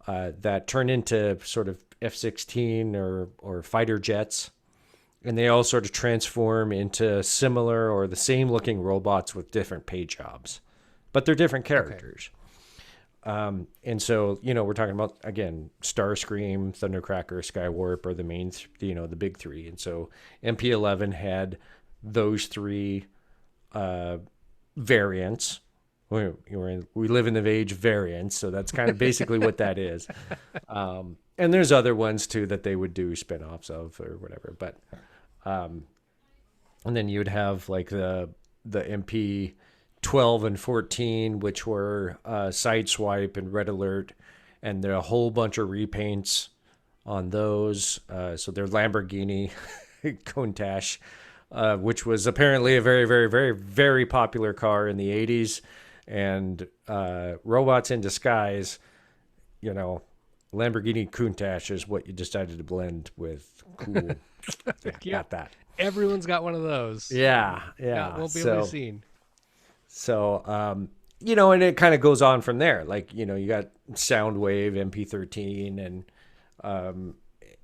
Speaker 1: that turn into sort of F-16 or fighter jets. And they all sort of transform into similar or the same looking robots with different paint jobs, but they're different characters. And so, we're talking about, again, Starscream, Thundercracker, Skywarp are the main, the big 3. And so MP11 had those 3 variants. We live in the age of variants, so that's kind of basically what that is. And there's other ones too that they would do spin-offs of or whatever. But and then you would have like the MP 12 and 14, which were Sideswipe and Red Alert, and there are a whole bunch of repaints on those. So they're Lamborghini Countach, which was apparently a very, very, very, very popular car in the 80s. And Robots in Disguise, Lamborghini Countach is what you decided to blend with cool. Got that.
Speaker 2: Everyone's got one of those.
Speaker 1: Yeah.
Speaker 2: Won't be able to be seen.
Speaker 1: So, and it kind of goes on from there. Like, you got Soundwave, MP13,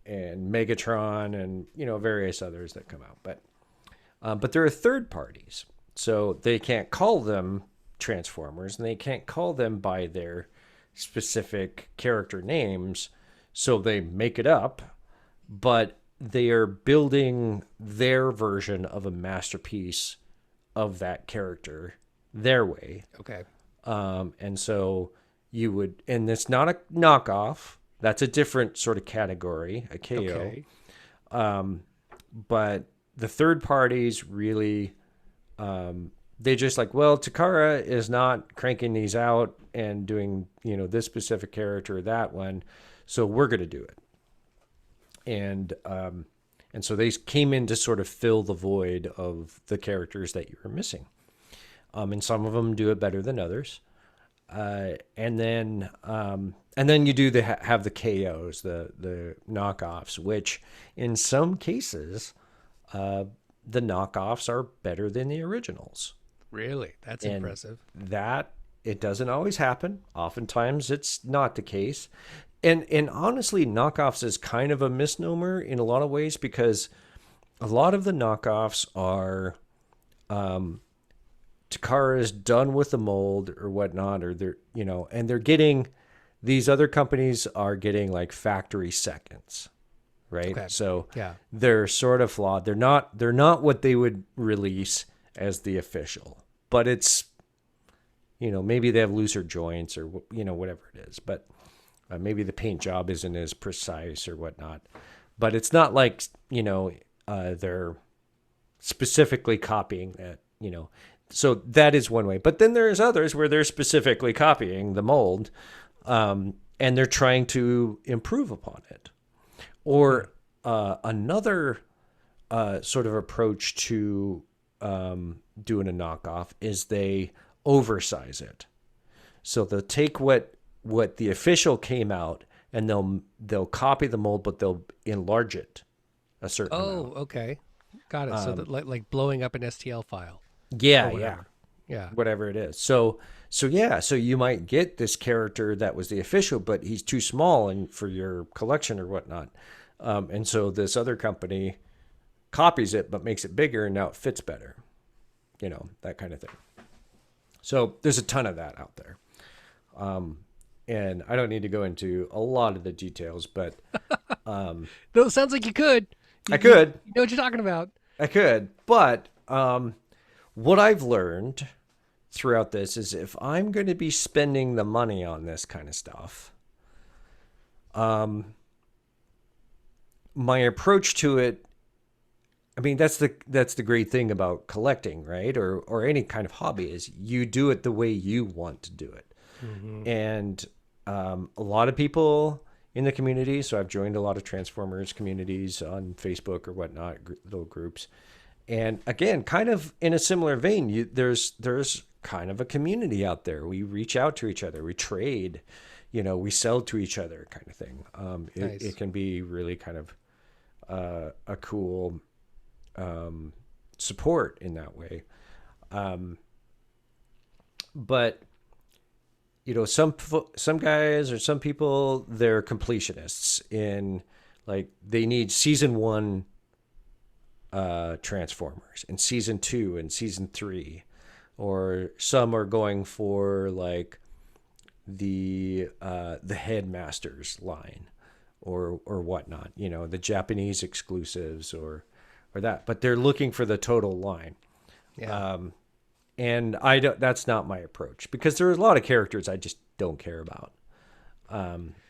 Speaker 1: and Megatron, and, various others that come out. But there are third parties. So they can't call them Transformers, and they can't call them by their specific character names. So they make it up, but they are building their version of a masterpiece of that character their way.
Speaker 2: Okay.
Speaker 1: And so and it's not a knockoff. That's a different sort of category, a KO.
Speaker 2: Okay.
Speaker 1: But the third parties really, they just like, well, Takara is not cranking these out and doing, this specific character or that one, so we're going to do it. And so they came in to sort of fill the void of the characters that you were missing. And some of them do it better than others. And then you do have the KOs, the knockoffs, which in some cases, the knockoffs are better than the originals.
Speaker 2: Really? That's impressive.
Speaker 1: That it doesn't always happen. Oftentimes it's not the case. And honestly, knockoffs is kind of a misnomer in a lot of ways, because a lot of the knockoffs are Takara's done with the mold or whatnot, or they're, and they're getting, these other companies are getting like factory seconds, right?
Speaker 2: Okay.
Speaker 1: So
Speaker 2: yeah,
Speaker 1: they're sort of flawed. They're not what they would release as the official, but it's, maybe they have looser joints or, whatever it is, but maybe the paint job isn't as precise or whatnot, but it's not like, they're specifically copying that, so that is one way. But then there's others where they're specifically copying the mold, and they're trying to improve upon it. Or another sort of approach to doing a knockoff is they oversize it. So they'll take what what the official came out, and they'll copy the mold, but they'll enlarge it a certain amount.
Speaker 2: Oh, okay. Got it. So that like blowing up an STL file.
Speaker 1: Yeah,
Speaker 2: Or
Speaker 1: yeah.
Speaker 2: whatever. Yeah.
Speaker 1: Whatever it is. So yeah, so you might get this character that was the official, but he's too small and for your collection or whatnot. And so this other company copies it, but makes it bigger, and now it fits better. You know, that kind of thing. So there's a ton of that out there. And I don't need to go into a lot of the details, but
Speaker 2: Though it sounds like you could.
Speaker 1: I could.
Speaker 2: You know what you're talking about.
Speaker 1: I could. But what I've learned throughout this is if I'm going to be spending the money on this kind of stuff, my approach to it, I mean, that's the great thing about collecting, right? Or any kind of hobby is you do it the way you want to do it. Mm-hmm. And a lot of people in the community, so I've joined a lot of Transformers communities on Facebook or whatnot, little groups. And again, kind of in a similar vein, there's kind of a community out there. We reach out to each other, we trade, we sell to each other, kind of thing.
Speaker 2: Nice.
Speaker 1: It can be really kind of a cool support in that way. But some guys or some people, they're completionists in, like, they need season 1 Transformers and season 2 and season 3, or some are going for like the Headmasters line or whatnot, the Japanese exclusives or that, but they're looking for the total line.
Speaker 2: Yeah.
Speaker 1: And that's not my approach, because there are a lot of characters I just don't care about.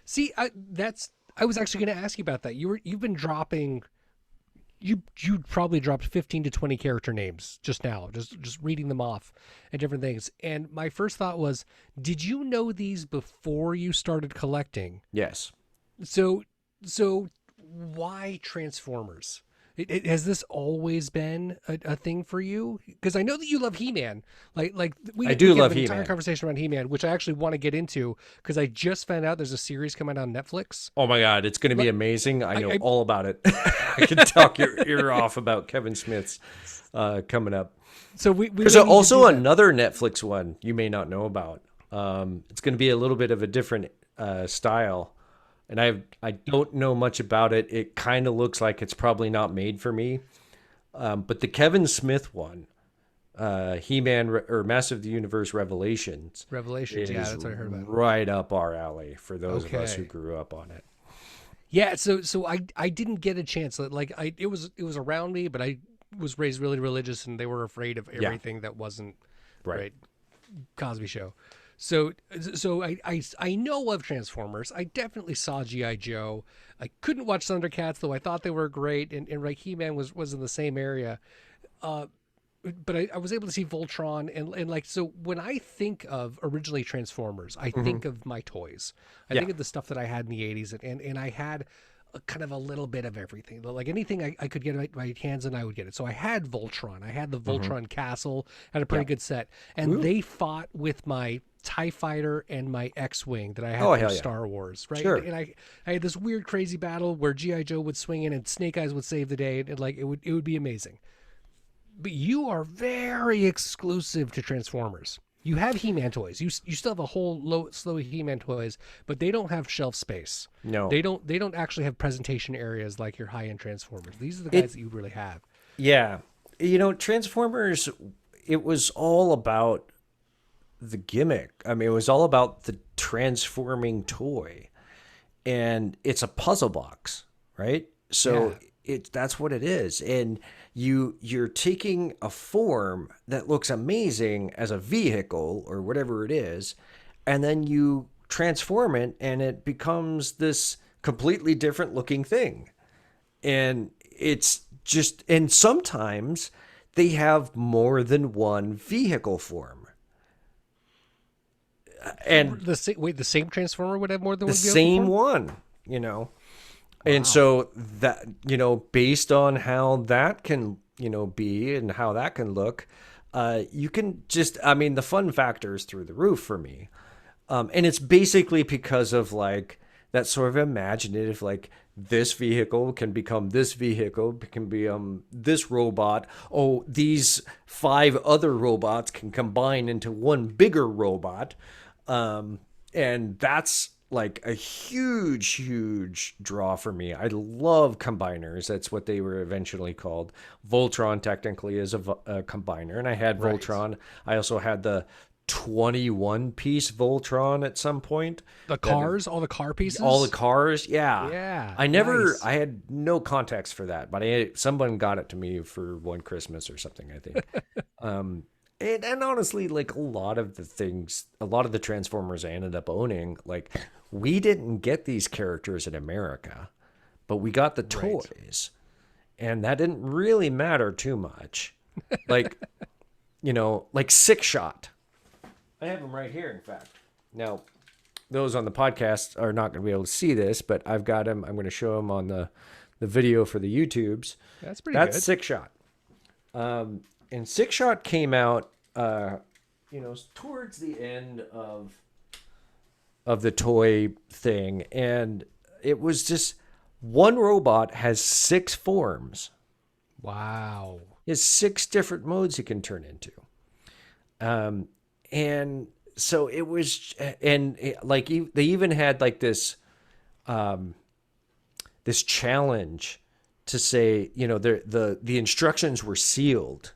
Speaker 2: See, I was actually going to ask you about that. You've been dropping. You probably dropped 15 to 20 character names just now, just reading them off and different things. And my first thought was, did you know these before you started collecting?
Speaker 1: Yes.
Speaker 2: So why Transformers? Has this always been a thing for you? Because I know that you love He-Man. I do
Speaker 1: love
Speaker 2: an
Speaker 1: He-Man.
Speaker 2: entire conversation around He-Man, which I actually want to get into, because I just found out there's a series coming out on Netflix.
Speaker 1: Oh my God, it's going to be amazing. I know all about it. I can talk your ear off about Kevin Smith's coming up.
Speaker 2: So
Speaker 1: there's also another Netflix one you may not know about. It's going to be a little bit of a different style. And I don't know much about it. It kind of looks like it's probably not made for me. But the Kevin Smith one, He-Man or Master of the Universe Revelations.
Speaker 2: Revelations, yeah, that's what I heard about.
Speaker 1: Right up our alley for those of us who grew up on it.
Speaker 2: Yeah, so I didn't get a chance. It was around me, but I was raised really religious, and they were afraid of everything that wasn't right Cosby Show. So I know of Transformers. I definitely saw G.I. Joe. I couldn't watch Thundercats, though I thought they were great, and He-Man was in the same area. But I was able to see Voltron, and so when I think of originally Transformers, I think of my toys. I think of the stuff that I had in the 80s, and I had kind of a little bit of everything. Like anything I could get my hands on, I would get it. So I had Voltron. I had the Voltron Castle, had a pretty good set. And they fought with my TIE Fighter and my X-Wing that I had from Star Wars, right?
Speaker 1: Sure.
Speaker 2: And I had this weird, crazy battle where G.I. Joe would swing in and Snake Eyes would save the day, and it would be amazing. But you are very exclusive to Transformers. You have He-Man toys. You still have a whole slew of He-Man toys, but they don't have shelf space.
Speaker 1: No,
Speaker 2: they don't actually have presentation areas like your high-end Transformers. These are the guys that you really have.
Speaker 1: Yeah, Transformers. It was all about the gimmick. I mean, it was all about the transforming toy, and it's a puzzle box, right? So that's what it is, and you're taking a form that looks amazing as a vehicle or whatever it is, and then you transform it and it becomes this completely different looking thing. And it's just, and sometimes they have more than one vehicle form. And
Speaker 2: the same Transformer would have more than one vehicle
Speaker 1: same
Speaker 2: form?
Speaker 1: one, And so that, based on how that can, be and how that can look, you can just, the fun factor is through the roof for me. And it's basically because of like that sort of imaginative, like this vehicle can become this vehicle, can be this robot. Oh, these 5 other robots can combine into one bigger robot. And that's like a huge, huge draw for me. I love combiners. That's what they were eventually called. Voltron technically is a combiner, and I had Voltron. I also had the 21-piece Voltron at some point.
Speaker 2: The cars, all the car pieces,
Speaker 1: all the cars. Yeah.
Speaker 2: Yeah.
Speaker 1: I had no context for that, but someone got it to me for one Christmas or something, I think. And honestly, like a lot of the Transformers I ended up owning, like we didn't get these characters in America, but we got the toys, and that didn't really matter too much. Like, like Six Shot. I have them right here, in fact. Now, those on the podcast are not going to be able to see this, but I've got him. I'm going to show him on the video for the YouTubes.
Speaker 2: That's pretty good.
Speaker 1: That's Six Shot. And Six Shot came out, towards the end of the toy thing, and it was just one robot has 6 forms.
Speaker 2: Wow.
Speaker 1: He has 6 different modes he can turn into. And so it was, they even had like this, this challenge to say, the instructions were sealed,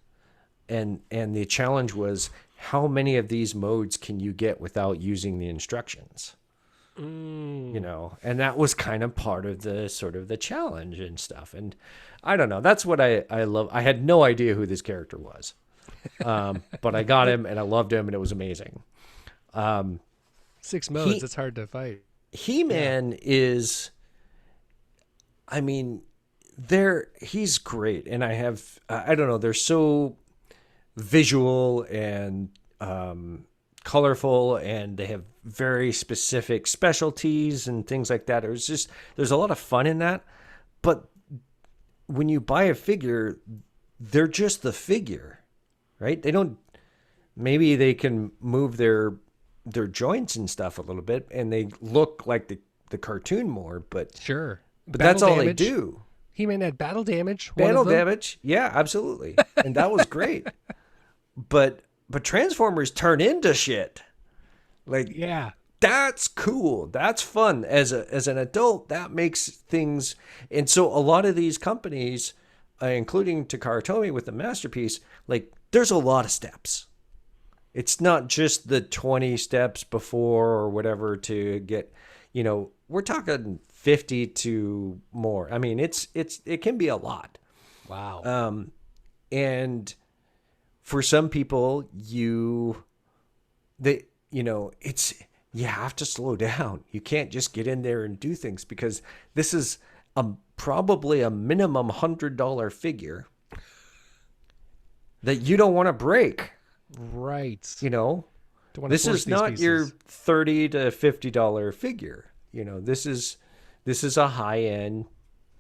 Speaker 1: and the challenge was how many of these modes can you get without using the instructions? And that was kind of part of the sort of the challenge and stuff. And I don't know, that's what I love. I had no idea who this character was. But I got him and I loved him and it was amazing.
Speaker 2: 6 modes, it's hard to fight.
Speaker 1: He-Man is, I mean, he's great. And I don't know, they're so visual and colorful, and they have very specific specialties and things like that. There's a lot of fun in that. But when you buy a figure, they're just the figure. Right? Maybe they can move their joints and stuff a little bit, and they look like the cartoon more, but
Speaker 2: sure.
Speaker 1: But that's all they do.
Speaker 2: He-Man had battle damage.
Speaker 1: Battle damage. Yeah, absolutely. And that was great. But Transformers turn into shit. Like,
Speaker 2: yeah.
Speaker 1: That's cool. That's fun. As an adult, that makes things. And so a lot of these companies, including Takara Tomy with the Masterpiece, like, there's a lot of steps. It's not just the 20 steps before or whatever to get, we're talking 50 to more. I mean, it can be a lot.
Speaker 2: Wow.
Speaker 1: And for some people, you have to slow down. You can't just get in there and do things, because this is probably a minimum $100 figure that you don't want to break.
Speaker 2: Right.
Speaker 1: This is not pieces. Your $30 to $50 figure. This is a high-end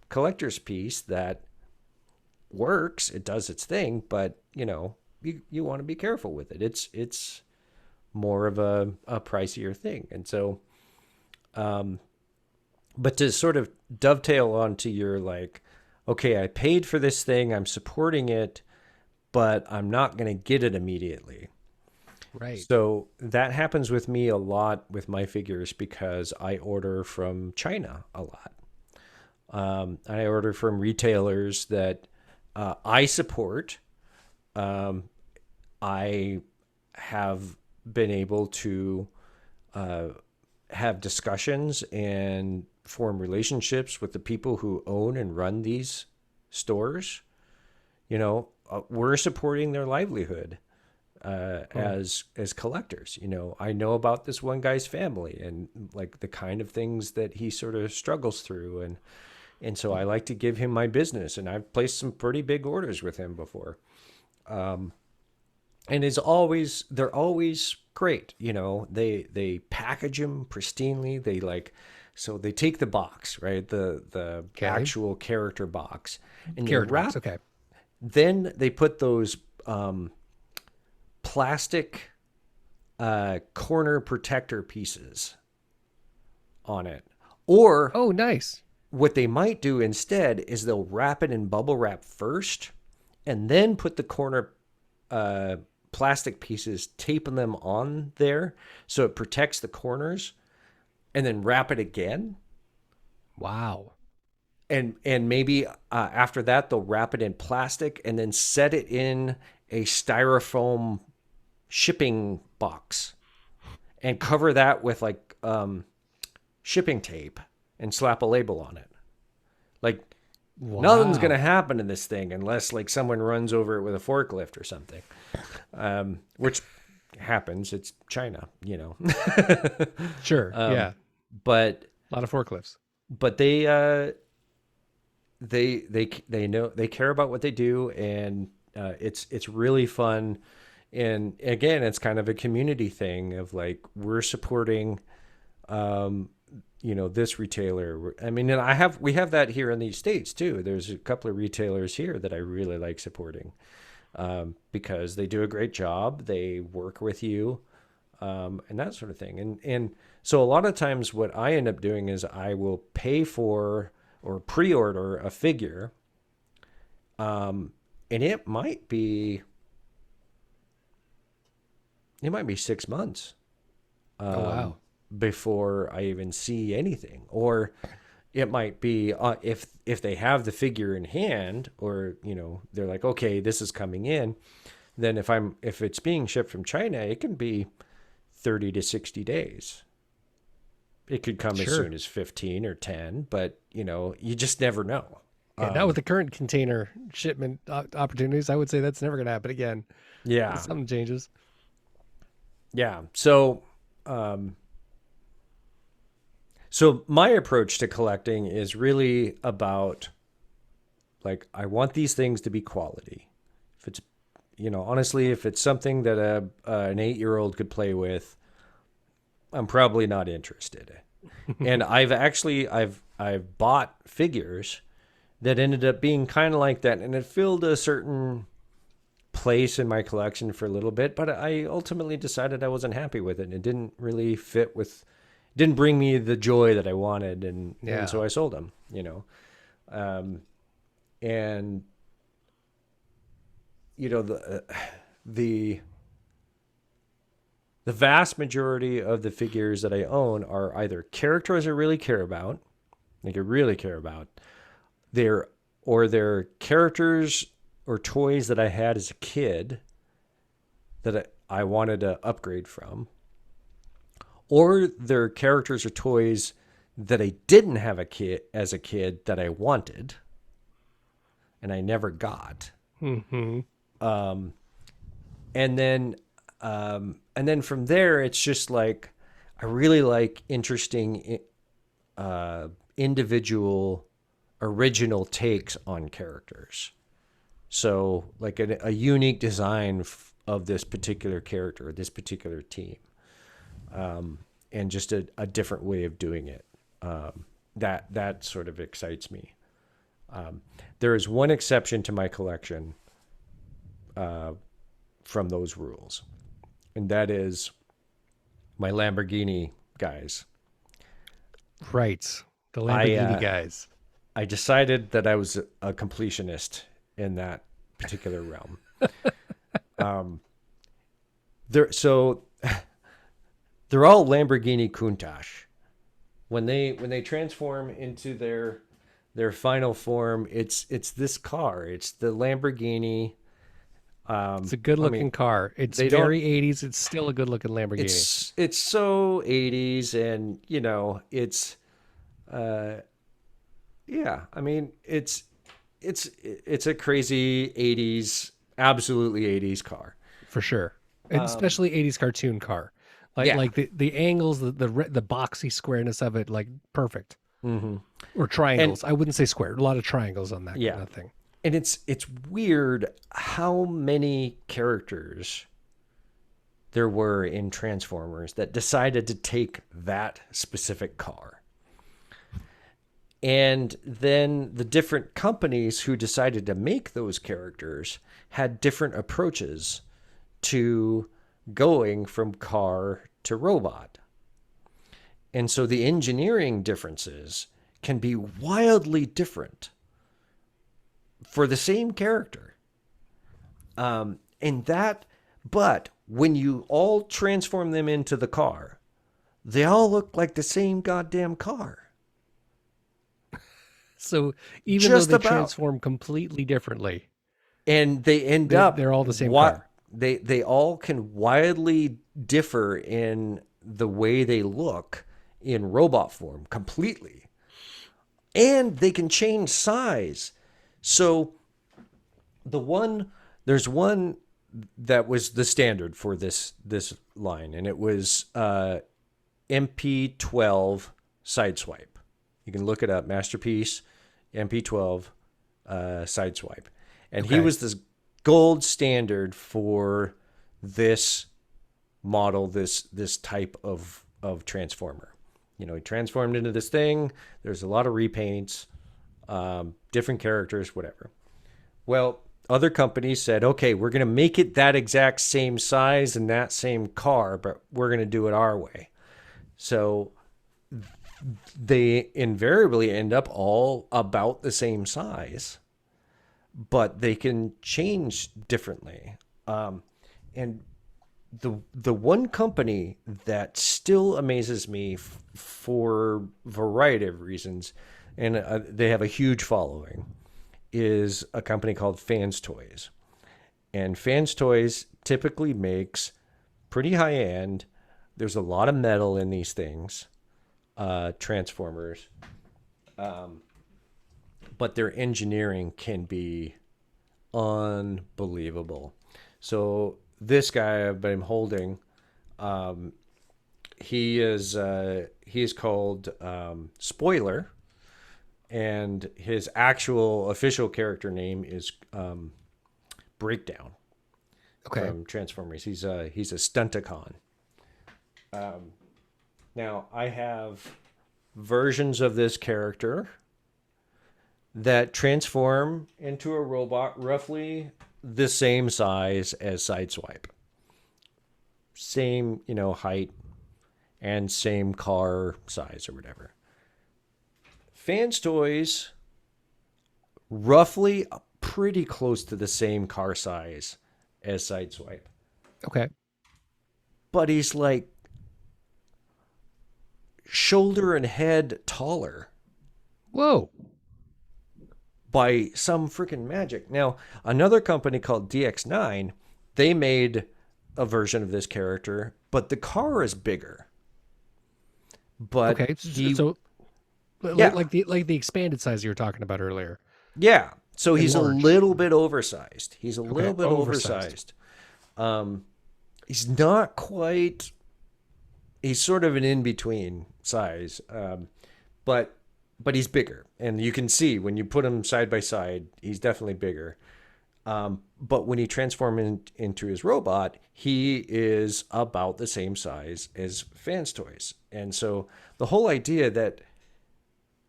Speaker 1: collector's piece that works. It does its thing, but you want to be careful with it. It's more of a pricier thing. And so, but to sort of dovetail onto your, like, okay, I paid for this thing, I'm supporting it, but I'm not going to get it immediately.
Speaker 2: Right.
Speaker 1: So that happens with me a lot with my figures, because I order from China a lot. I order from retailers that I support. I have been able to have discussions and form relationships with the people who own and run these stores. We're supporting their livelihood as collectors. I know about this one guy's family and like the kind of things that he sort of struggles through, and so I like to give him my business, and I've placed some pretty big orders with him before. And they're always great. They package them pristinely. So they take the box, right? The actual character box, and
Speaker 2: character box. Okay.
Speaker 1: Then they put those plastic corner protector pieces on it. Or
Speaker 2: Oh, nice.
Speaker 1: what they might do instead is they'll wrap it in bubble wrap first and then put the corner plastic pieces, taping them on there so it protects the corners, and then wrap it again.
Speaker 2: Wow.
Speaker 1: And maybe after that they'll wrap it in plastic and then set it in a styrofoam shipping box and cover that with like shipping tape and slap a label on it. Like,
Speaker 2: Wow.
Speaker 1: nothing's going to happen in this thing unless like someone runs over it with a forklift or something, which happens. It's China, you know.
Speaker 2: Sure. Yeah.
Speaker 1: But
Speaker 2: A lot of forklifts.
Speaker 1: but they know, they care about what they do, and it's really fun. And again, it's kind of a community thing of like, we're supporting this retailer. I mean, and we have that here in the States too. There's a couple of retailers here that I really like supporting because they do a great job. They work with you and that sort of thing. And so a lot of times what I end up doing is I will pay for or pre-order a figure. And it might be 6 months.
Speaker 2: Oh, wow.
Speaker 1: Before I even see anything. Or it might be if they have the figure in hand, or they're like, okay, this is coming in, then if it's being shipped from China, it can be 30 to 60 days. It could come as soon as 15 or 10, but you just never know.
Speaker 2: Yeah, not with the current container shipment opportunities. I would say that's never going to happen again.
Speaker 1: Yeah.
Speaker 2: Something changes.
Speaker 1: Yeah. So my approach to collecting is really about, like, I want these things to be quality. If it's, honestly, if it's something that an 8-year-old could play with, I'm probably not interested. And I've bought figures that ended up being kind of like that, and it filled a certain place in my collection for a little bit, but I ultimately decided I wasn't happy with it, and it didn't really didn't bring me the joy that I wanted, and so I sold them, and the vast majority of the figures that I own are either characters I really care about, they're characters or toys that I had as a kid that I wanted to upgrade from, or they're characters or toys that I didn't have as a kid that I wanted and I never got.
Speaker 2: Mm-hmm.
Speaker 1: And then from there, it's just like, I really like interesting individual original takes on characters. So like a unique design of this particular character, this particular team. And just a different way of doing it. That sort of excites me. There is one exception to my collection from those rules, and that is my Lamborghini guys.
Speaker 2: Right. The Lamborghini guys.
Speaker 1: I decided that I was a completionist in that particular realm. They're all Lamborghini Countach. When they transform into their final form, it's this car. It's the Lamborghini.
Speaker 2: It's a good looking car. It's very 80s. It's still a good looking Lamborghini.
Speaker 1: It's so 80s, and it's I mean, it's a crazy 80s, absolutely 80s car.
Speaker 2: For sure. And especially 80s cartoon car. Like the angles, the boxy squareness of it, like perfect.
Speaker 1: Mm-hmm.
Speaker 2: Or triangles. I wouldn't say square. A lot of triangles on that kind of thing.
Speaker 1: And it's weird how many characters there were in Transformers that decided to take that specific car. And then the different companies who decided to make those characters had different approaches to going from car to robot. And so the engineering differences can be wildly different for the same character. But when you all transform them into the car, they all look like the same goddamn car.
Speaker 2: So even though they transform completely differently,
Speaker 1: and they end up,
Speaker 2: they're all the same car.
Speaker 1: They all can wildly differ in the way they look in robot form completely. And they can change size. So there's one that was the standard for this line, and it was MP12 Sideswipe. You can look it up, Masterpiece MP12 Sideswipe. And he was this gold standard for this model, this type of transformer. You know, he transformed into this thing. There's a lot of repaints, different characters, whatever. Well, other companies said, okay, we're going to make it that exact same size and that same car, but we're going to do it our way. So they invariably end up all about the same size, but they can change differently. And the one company that still amazes me for a variety of reasons, and they have a huge following, is a company called Fanstoys. And Fanstoys typically makes pretty high end. There's a lot of metal in these things, transformers. But their engineering can be unbelievable. So this guy I've been holding, he is called Spoiler, and his actual official character name is Breakdown.
Speaker 2: Okay.
Speaker 1: From Transformers. He's a Stunticon. Now I have versions of this character that transform into a robot roughly the same size as Sideswipe. Same, height and same car size or whatever. Fanstoys, roughly pretty close to the same car size as Sideswipe.
Speaker 2: Okay.
Speaker 1: But he's like shoulder and head taller.
Speaker 2: Whoa.
Speaker 1: By some freaking magic. Now, another company called DX9, they made a version of this character, but the car is bigger. But
Speaker 2: okay, like the expanded size you were talking about earlier.
Speaker 1: Yeah. So he's a little bit oversized. He's a little bit oversized. He's not quite. He's sort of an in-between size, but he's bigger, and you can see when you put him side by side, he's definitely bigger. But when he transforms into his robot, he is about the same size as Fanstoys. And so the whole idea that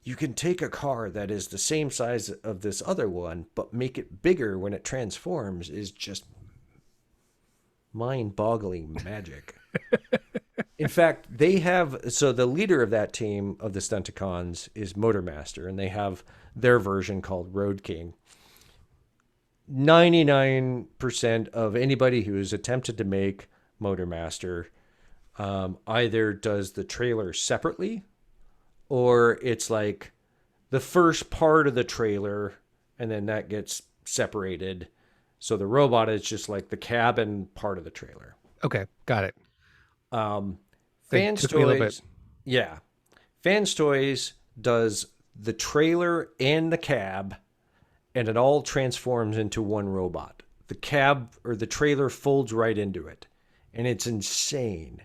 Speaker 1: you can take a car that is the same size of this other one, but make it bigger when it transforms is just mind-boggling magic. In fact, the leader of that team of the Stunticons is Motormaster, and they have their version called Roadking. 99% of anybody who's attempted to make Motormaster either does the trailer separately, or it's like the first part of the trailer and then that gets separated. So the robot is just like the cabin part of the trailer.
Speaker 2: Okay, got it.
Speaker 1: Fanstoys, yeah. Fanstoys does the trailer and the cab, and it all transforms into one robot. The cab or the trailer folds right into it, and it's insane.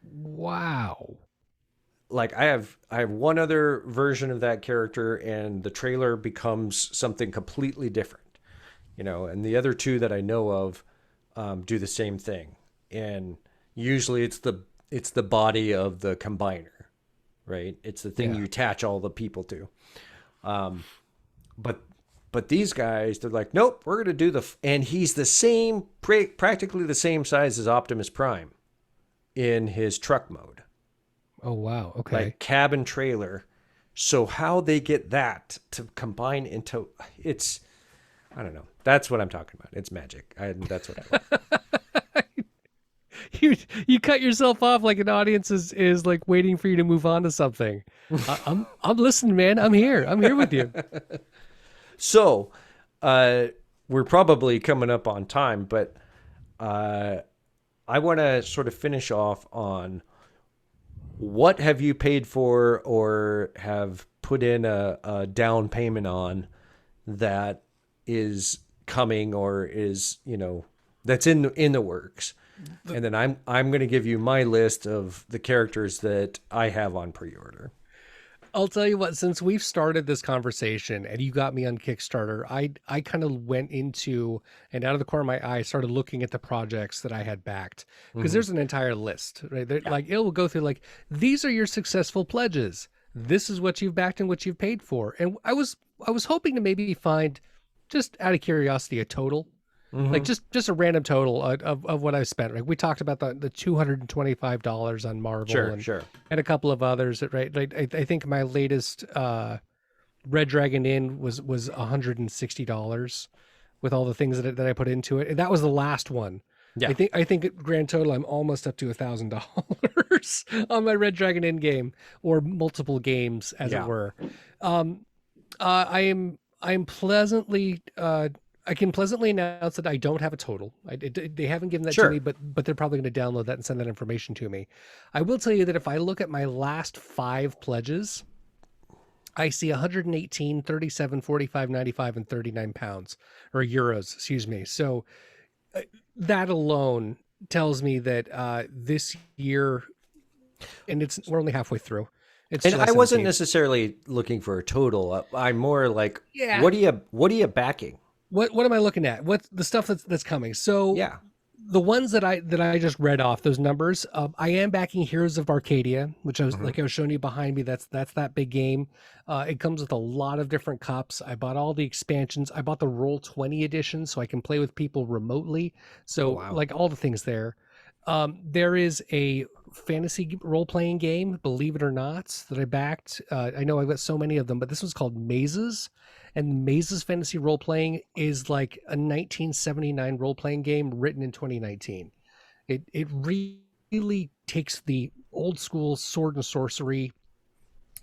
Speaker 2: Wow.
Speaker 1: Like I have one other version of that character, and the trailer becomes something completely different, and the other two that I know of do the same thing. And usually it's the body of the combiner, right? It's the thing you attach all the people to. But But these guys, they're like, nope, we're going to do and he's the same, practically the same size as Optimus Prime in his truck mode.
Speaker 2: Oh, wow. Okay.
Speaker 1: Like cabin trailer. So how they get that to combine into, I don't know. That's what I'm talking about. It's magic. That's what I love.
Speaker 2: You cut yourself off like an audience is like waiting for you to move on to something. I'm listening, man. I'm here with you.
Speaker 1: So, we're probably coming up on time, but I want to sort of finish off on what have you paid for or have put in a down payment on that is coming or is, that's in the works. And then I'm going to give you my list of the characters that I have on pre-order.
Speaker 2: I'll tell you what, since we've started this conversation and you got me on Kickstarter, I kind of went into and out of the corner of my eye started looking at the projects that I had backed because there's an entire list, right? Like it will go through like, these are your successful pledges. This is what you've backed and what you've paid for. And I was hoping to maybe find, just out of curiosity, a total. Like just a random total of what I've spent. Right, we talked about the $225 on Marvel, and a couple of others. Right, I think my latest Red Dragon Inn was $160 with all the things that I put into it, and that was the last one. Yeah, I think at grand total I'm almost up to $1,000 on my Red Dragon Inn game or multiple games, as it were. I'm pleasantly. I can pleasantly announce that I don't have a total. They haven't given that to me, but they're probably going to download that and send that information to me. I will tell you that if I look at my last 5 pledges, I see 118, 37, 45, 95, and 39 pounds or euros, excuse me. So that alone tells me that this year, and we're only halfway through.
Speaker 1: And I wasn't necessarily looking for a total. I'm more like, what are you backing?
Speaker 2: What am I looking at? What's the stuff that's coming? So the ones that I just read off, those numbers, I am backing Heroes of Barcadia, which I was like I was showing you behind me. That's that big game. It comes with a lot of different cups. I bought all the expansions. I bought the Roll20 edition so I can play with people remotely. So like all the things there. There is a fantasy role-playing game, believe it or not, that I backed. I know I've got so many of them, but this one's called Mazes. And Mazes Fantasy Role-Playing is like a 1979 role-playing game written in 2019. It really takes the old school sword and sorcery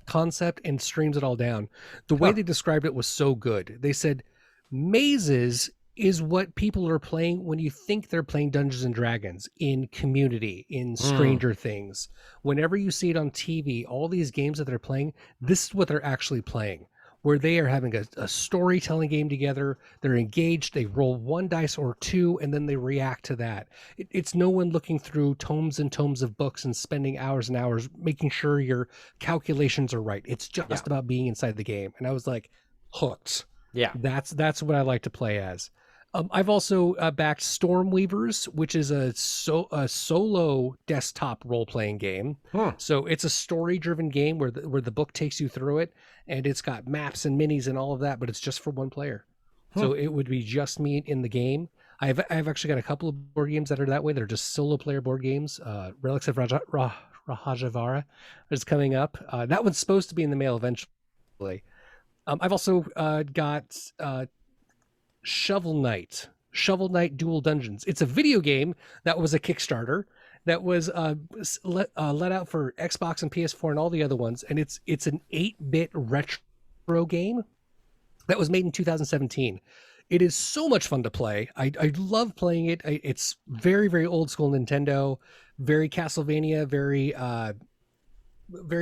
Speaker 2: concept and streams it all down. The way they described it was so good. They said, mazes is what people are playing when you think they're playing Dungeons and Dragons in Community, in Stranger Things. Whenever you see it on TV, all these games that they're playing, this is what they're actually playing. Where they are having a storytelling game together, they're engaged, they roll 1 dice or 2, and then they react to that. It's no one looking through tomes and tomes of books and spending hours and hours making sure your calculations are right. It's just about being inside the game. And I was like, hooked. Yeah, that's what I like to play as. I've also backed Stormweavers, which is a solo desktop role-playing game. So it's a story-driven game where the book takes you through it, and it's got maps and minis and all of that, but it's just for one player. So it would be just me in the game. I've actually got a couple of board games that are that way. They're just solo-player board games. Relics of Rajavihara is coming up. That one's supposed to be in the mail eventually. I've also got... Shovel Knight Dual Dungeons. It's a video game that was a Kickstarter that was let out for Xbox and PS4 and all the other ones, and it's an 8-bit retro game that was made in 2017. It is so much fun to play. I love playing it. It's very, very old school Nintendo, very Castlevania, very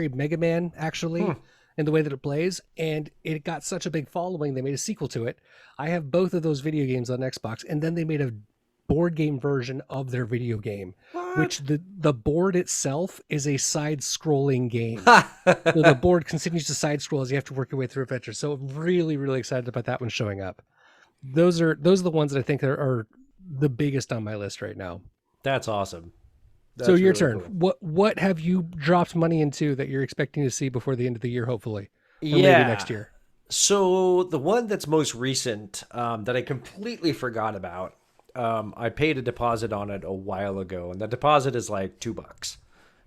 Speaker 2: Mega Man actually. In the way that it plays, and it got such a big following, they made a sequel to it. I have both of those video games on Xbox, and then they made a board game version of their video game, which the board itself is a side-scrolling game. So the board continues to side-scroll as you have to work your way through adventures. So I'm really, really excited about that one showing up. Those are the ones that I think are the biggest on my list right now.
Speaker 1: That's awesome.
Speaker 2: So your turn. Cool. What have you dropped money into that you're expecting to see before the end of the year, hopefully? Or maybe next year?
Speaker 1: So the one that's most recent that I completely forgot about, I paid a deposit on it a while ago, and the deposit is like $2.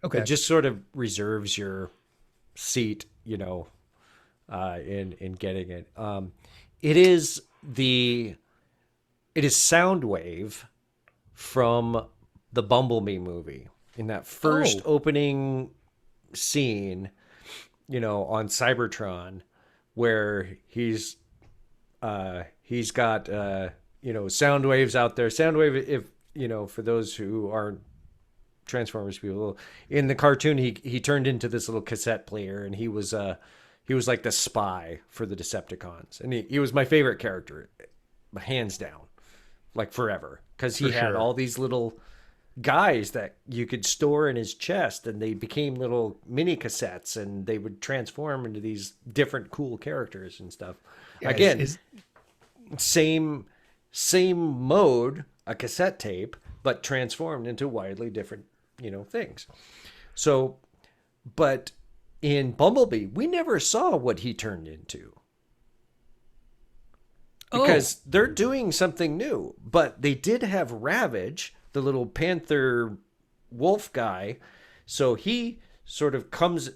Speaker 1: It
Speaker 2: Okay.
Speaker 1: just sort of reserves your seat, in getting it. It is it is Soundwave from the Bumblebee movie in that first
Speaker 2: Oh,
Speaker 1: opening scene, on Cybertron, where he's got Soundwaves out there. Soundwave, if for those who aren't Transformers people, in the cartoon he turned into this little cassette player, and he was like the spy for the Decepticons, and he was my favorite character, hands down, like forever, because he
Speaker 2: for
Speaker 1: had
Speaker 2: sure.
Speaker 1: all these little guys that you could store in his chest, and they became little mini cassettes, and they would transform into these different cool characters and stuff.
Speaker 2: Yeah,
Speaker 1: Again, same mode, a cassette tape, but transformed into widely different things. So, but in Bumblebee, we never saw what he turned into
Speaker 2: oh,
Speaker 1: because they're doing something new. But they did have Ravage, the little panther wolf guy. So he sort of comes,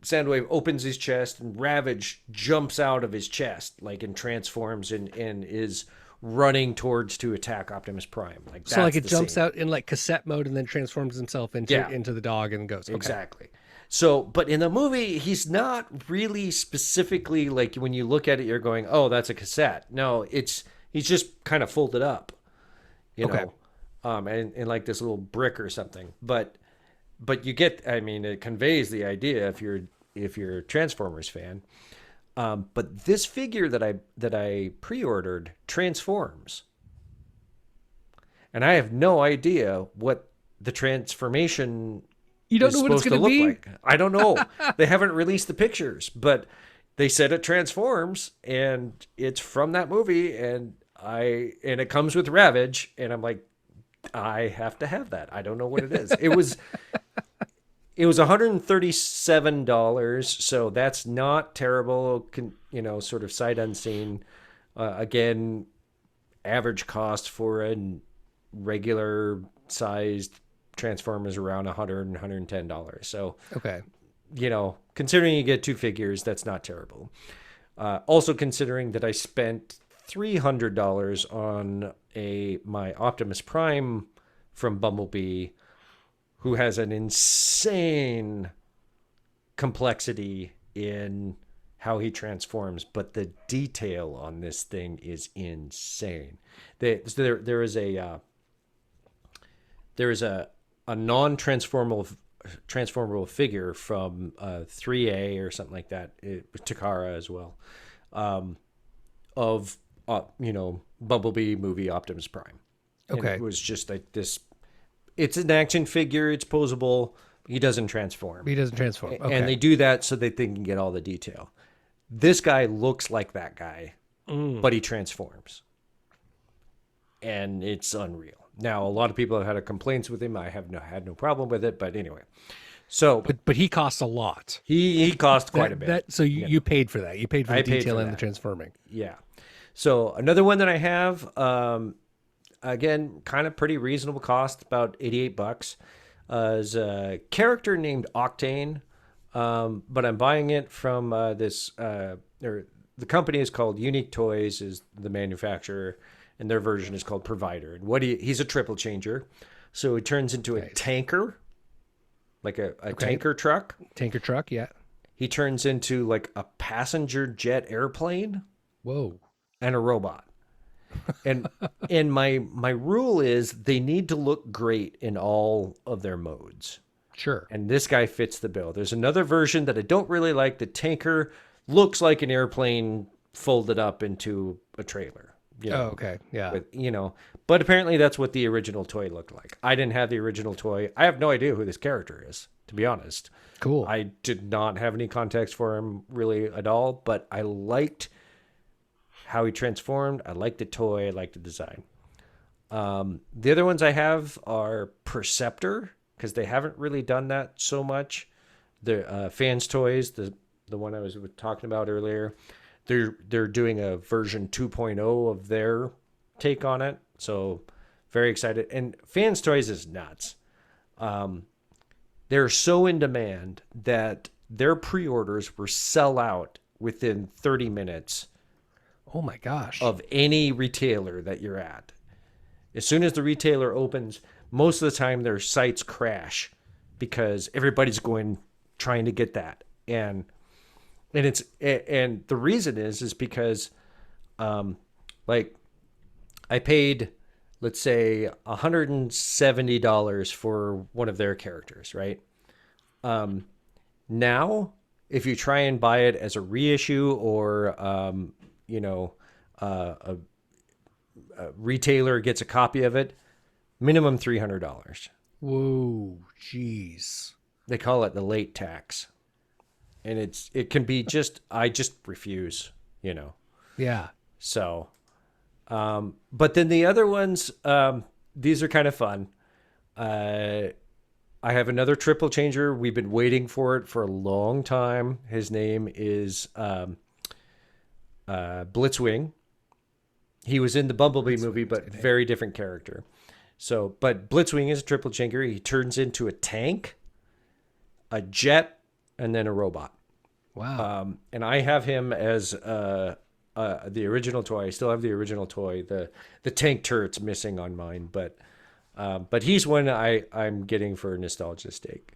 Speaker 1: Soundwave opens his chest, and Ravage jumps out of his chest, like, and transforms and is running towards to attack Optimus Prime. Like,
Speaker 2: so like
Speaker 1: that's
Speaker 2: it
Speaker 1: the
Speaker 2: jumps
Speaker 1: scene.
Speaker 2: out in like cassette mode and then transforms himself into
Speaker 1: Yeah,
Speaker 2: into the dog and goes. Okay.
Speaker 1: exactly. So, but in the movie, he's not really specifically like, when you look at it, you're going, "Oh, that's a cassette." No, he's just kind of folded up, you
Speaker 2: Okay.
Speaker 1: know, and like this little brick or something. But you get, I mean, it conveys the idea if you're a Transformers fan. But this figure that I pre-ordered transforms, and I have no idea what the transformation
Speaker 2: You don't
Speaker 1: is
Speaker 2: know what it's
Speaker 1: supposed to
Speaker 2: going to
Speaker 1: look
Speaker 2: be?
Speaker 1: like. I don't know. They haven't released the pictures, but they said it transforms, and it's from that movie, and it comes with Ravage, and I'm like, I have to have that. I don't know what it is. It was $137, so that's not terrible. Sort of sight unseen. Again, average cost for a regular sized Transform is around $110. So,
Speaker 2: Okay.
Speaker 1: considering you get two figures, that's not terrible. Also considering that I spent $300 on my Optimus Prime from Bumblebee, who has an insane complexity in how he transforms, but the detail on this thing is insane. There is a transformable figure from 3A or something like that, Takara as well, of Bumblebee movie Optimus Prime. And
Speaker 2: Okay.
Speaker 1: it was just like this. It's an action figure. It's posable. He doesn't transform.
Speaker 2: He doesn't transform. Okay.
Speaker 1: And they do that so that they can get all the detail. This guy looks like that guy, but he transforms. And it's unreal. Now, a lot of people have had complaints with him. I have had no problem with it, but anyway. So
Speaker 2: But he costs a lot.
Speaker 1: he cost quite a bit.
Speaker 2: So you paid for that. You paid for the
Speaker 1: I paid
Speaker 2: detail
Speaker 1: for
Speaker 2: and the
Speaker 1: that.
Speaker 2: transforming.
Speaker 1: Yeah. So another one that I have, again, kind of pretty reasonable cost, about $88, is a character named Octane. But I'm buying it from the company is called Unique Toys, is the manufacturer, and their version is called Provider. And he's a triple changer, so he turns into a tanker, like a tanker truck.
Speaker 2: Tanker truck, yeah.
Speaker 1: He turns into like a passenger jet airplane
Speaker 2: Whoa.
Speaker 1: and a robot. And my rule is they need to look great in all of their modes.
Speaker 2: Sure.
Speaker 1: And this guy fits the bill. There's another version that I don't really like. The tanker looks like an airplane folded up into a trailer.
Speaker 2: Oh, okay. Yeah.
Speaker 1: But apparently that's what the original toy looked like. I didn't have the original toy. I have no idea who this character is, to be honest.
Speaker 2: Cool.
Speaker 1: I did not have any context for him really at all, but I liked how he transformed. I liked the toy. I liked the design. The other ones I have are Perceptor, because they haven't really done that so much. The Fanstoys, the one I was talking about earlier, they're doing a version 2.0 of their take on it. So very excited. And Fanstoys is nuts. They're so in demand that their pre-orders were sell out within 30 minutes.
Speaker 2: Oh my gosh.
Speaker 1: Of any retailer that you're at. As soon as the retailer opens, most of the time their sites crash because everybody's trying to get that. And the reason is because like I paid, let's say, $170 for one of their characters, right? Now, if you try and buy it as a reissue or, a retailer gets a copy of it, minimum $300.
Speaker 2: Whoa, jeez.
Speaker 1: They call it the late tax. And it can be I just refuse,
Speaker 2: Yeah.
Speaker 1: So, but then the other ones, these are kind of fun. I have another triple changer. We've been waiting for it for a long time. His name is Blitzwing. He was in the Bumblebee movie, but very different character. So, but Blitzwing is a triple changer. He turns into a tank, a jet, and then a robot.
Speaker 2: Wow.
Speaker 1: And I have him as the original toy. I still have the original toy. The tank turret's missing on mine, but he's one I'm getting for nostalgia's sake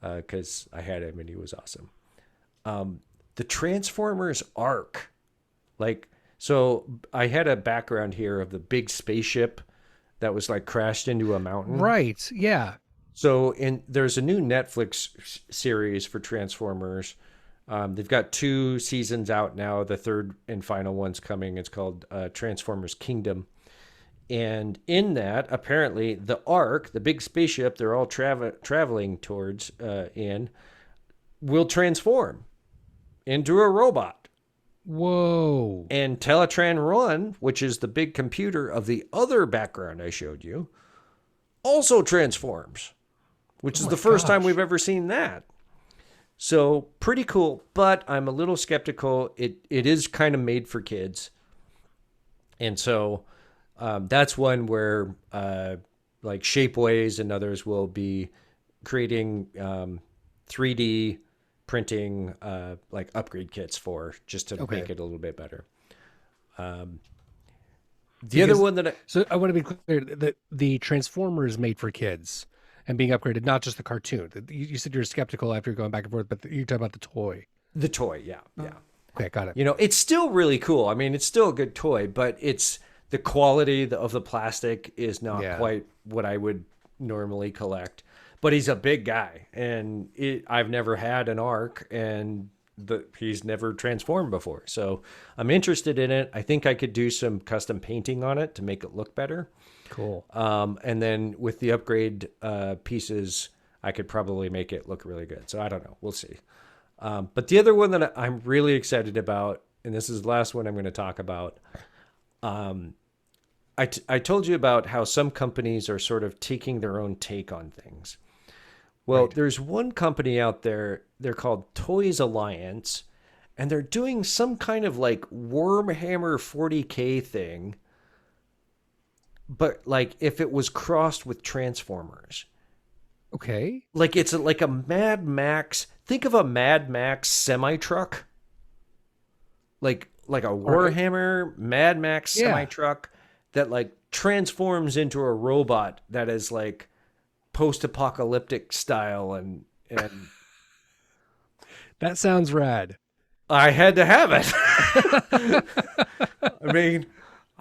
Speaker 1: because I had him and he was awesome. The Transformers arc, so I had a background here of the big spaceship that was crashed into a mountain.
Speaker 2: Right. Yeah.
Speaker 1: So there's a new Netflix series for Transformers. They've got 2 seasons out now. The third and final one's coming. It's called Transformers Kingdom. And in that, apparently, the Ark, the big spaceship they're all traveling towards will transform into a robot.
Speaker 2: Whoa.
Speaker 1: And Teletran Run, which is the big computer of the other background I showed you, also transforms, which is the first time we've ever seen that. So pretty cool, but I'm a little skeptical. It is kind of made for kids. And so that's one where Shapeways and others will be creating 3D printing upgrade kits for just to make it a little bit better. Other one that
Speaker 2: so I want to be clear that the Transformers made for kids and being upgraded, not just the cartoon. You said you're skeptical after going back and forth, but you're talking about the toy.
Speaker 1: The toy, yeah.
Speaker 2: Okay, got it.
Speaker 1: It's still really cool. I mean, it's still a good toy, but it's the quality of the plastic is not quite what I would normally collect. But he's a big guy, and I've never had an Ark, and he's never transformed before. So I'm interested in it. I think I could do some custom painting on it to make it look better.
Speaker 2: Cool.
Speaker 1: And then with the upgrade pieces, I could probably make it look really good. So I don't know. We'll see. But the other one that I'm really excited about, and this is the last one I'm going to talk about, I told you about how some companies are sort of taking their own take on things. Well, there's one company out there, they're called Toys Alliance, and they're doing some kind of Warhammer 40K thing, but if it was crossed with Transformers.
Speaker 2: Okay.
Speaker 1: It's like a Mad Max, think of a Mad Max semi-truck. Like a Warhammer Mad Max semi-truck that transforms into a robot that is post-apocalyptic style and
Speaker 2: that sounds rad.
Speaker 1: I had to have it. I mean,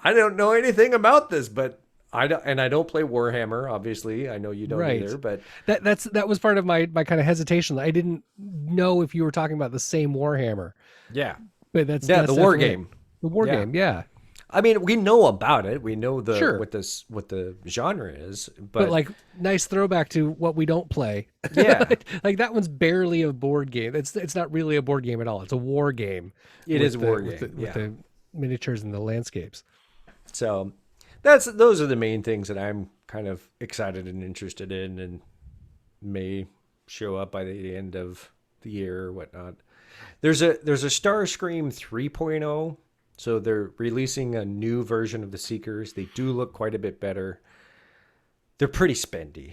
Speaker 1: I don't know anything about this, but I don't play Warhammer, obviously. I know you don't either, but
Speaker 2: that was part of my kind of hesitation. I didn't know if you were talking about the same Warhammer.
Speaker 1: Yeah.
Speaker 2: But that's
Speaker 1: the war game.
Speaker 2: The war game, yeah.
Speaker 1: I mean, we know about it. We know what the genre is, but
Speaker 2: nice throwback to what we don't play.
Speaker 1: Yeah,
Speaker 2: that one's barely a board game. It's not really a board game at all. It's a war game.
Speaker 1: It is a war game
Speaker 2: with the miniatures and the landscapes.
Speaker 1: So those are the main things that I'm kind of excited and interested in, and may show up by the end of the year or whatnot. There's a Starscream 3.0, so they're releasing a new version of the Seekers. They do look quite a bit better. They're pretty spendy.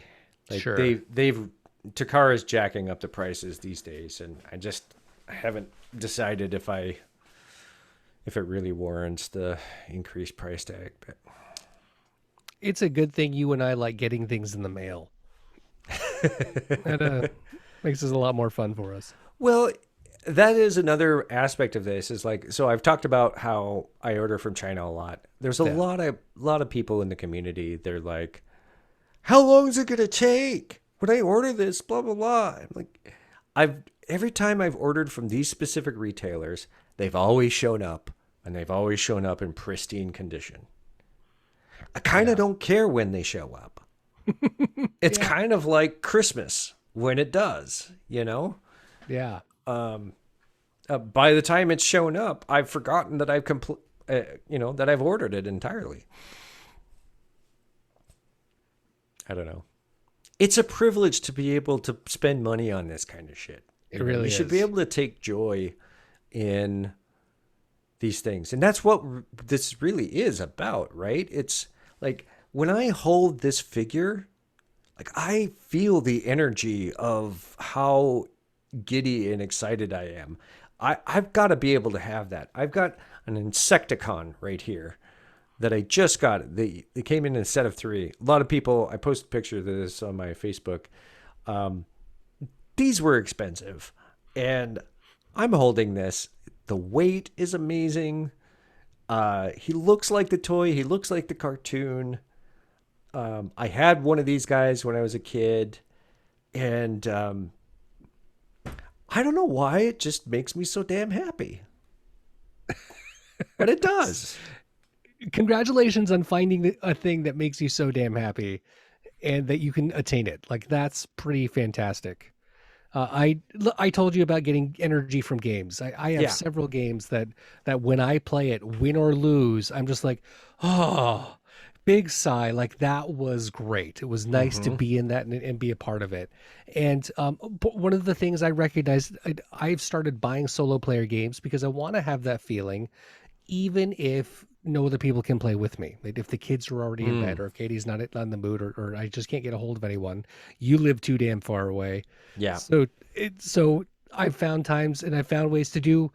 Speaker 1: Like
Speaker 2: Sure.
Speaker 1: they've Takara's jacking up the prices these days, and I haven't decided if it really warrants the increased price tag. But
Speaker 2: It's a good thing you and I like getting things in the mail. That makes this a lot more fun for us.
Speaker 1: well, that is another aspect of this. Is like, so I've talked about how I order from China a lot. There's a lot of people in the community. They're like, how long is it gonna take when I order this? Blah blah blah. I'm like, every time I've ordered from these specific retailers, they've always shown up, and they've always shown up in pristine condition. I kind of don't care when they show up. It's kind of like Christmas when it does, you know?
Speaker 2: Yeah.
Speaker 1: By the time it's shown up, I've forgotten that that I've ordered it entirely. I don't know. It's a privilege to be able to spend money on this kind of shit.
Speaker 2: It really
Speaker 1: is. You should be able to take joy in these things. And that's what this really is about, right? It's like when I hold this figure, like I feel the energy of how giddy and excited I am. I've got to be able to have that. I've got an Insecticon right here that I just got. They came in a set of 3. A lot of people, I posted a picture of this on my Facebook. These were expensive, and I'm holding this. The weight is amazing. He looks like the toy. He looks like the cartoon. I had one of these guys when I was a kid, and I don't know why it just makes me so damn happy. But it does.
Speaker 2: Congratulations on finding a thing that makes you so damn happy and that you can attain it. Like, that's pretty fantastic. I told you about getting energy from games. I have several games that when I play it, win or lose, I'm just like, oh, big sigh. Like, that was great. It was nice to be in that and be a part of it. And one of the things I recognized, I've started buying solo player games because I want to have that feeling, even if no other people can play with me. Like, if the kids are already in bed, or Katie's not in the mood, or I just can't get a hold of anyone. You live too damn far away. Yeah. So I've found times, and I've found ways to do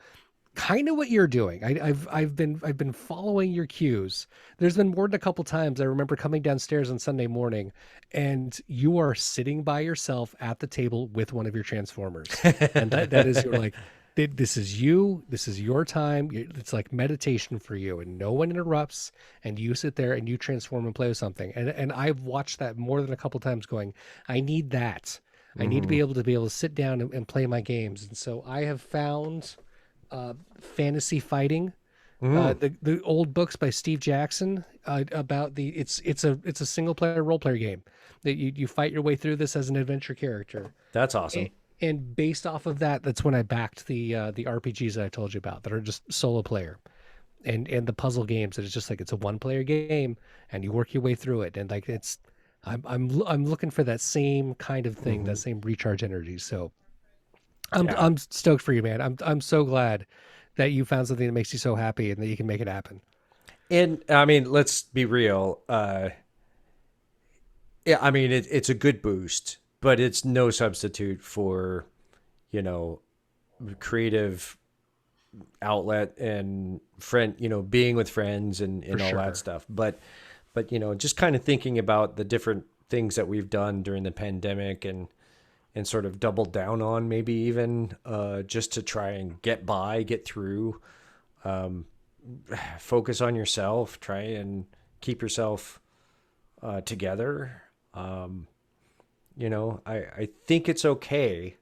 Speaker 2: kind of what you're doing. I've been following your cues. There's been more than a couple times I remember coming downstairs on Sunday morning, and you are sitting by yourself at the table with one of your Transformers, and that is, you're like, this is you. This is your time. It's like meditation for you, and no one interrupts. And you sit there and you transform and play with something. And I've watched that more than a couple times, going, I need that. I need to be able to sit down and play my games. And so I have found Fantasy Fighting, the old books by Steve Jackson about it's a single player role player game that you fight your way through this as an adventure character.
Speaker 1: That's awesome.
Speaker 2: And based off of that, that's when I backed the RPGs that I told you about that are just solo player, and the puzzle games that it's just like, it's a 1-player game and you work your way through it, and like I'm looking for that same kind of thing, that same recharge energy. So I'm stoked for you, man. I'm so glad that you found something that makes you so happy and that you can make it happen.
Speaker 1: And I mean, let's be real. Yeah, I mean, it's a good boost, but it's no substitute for, creative outlet and being with friends and all that stuff. But just kind of thinking about the different things that we've done during the pandemic and sort of doubled down on, maybe even just to try and get through, focus on yourself, try and keep yourself together. I think it's okay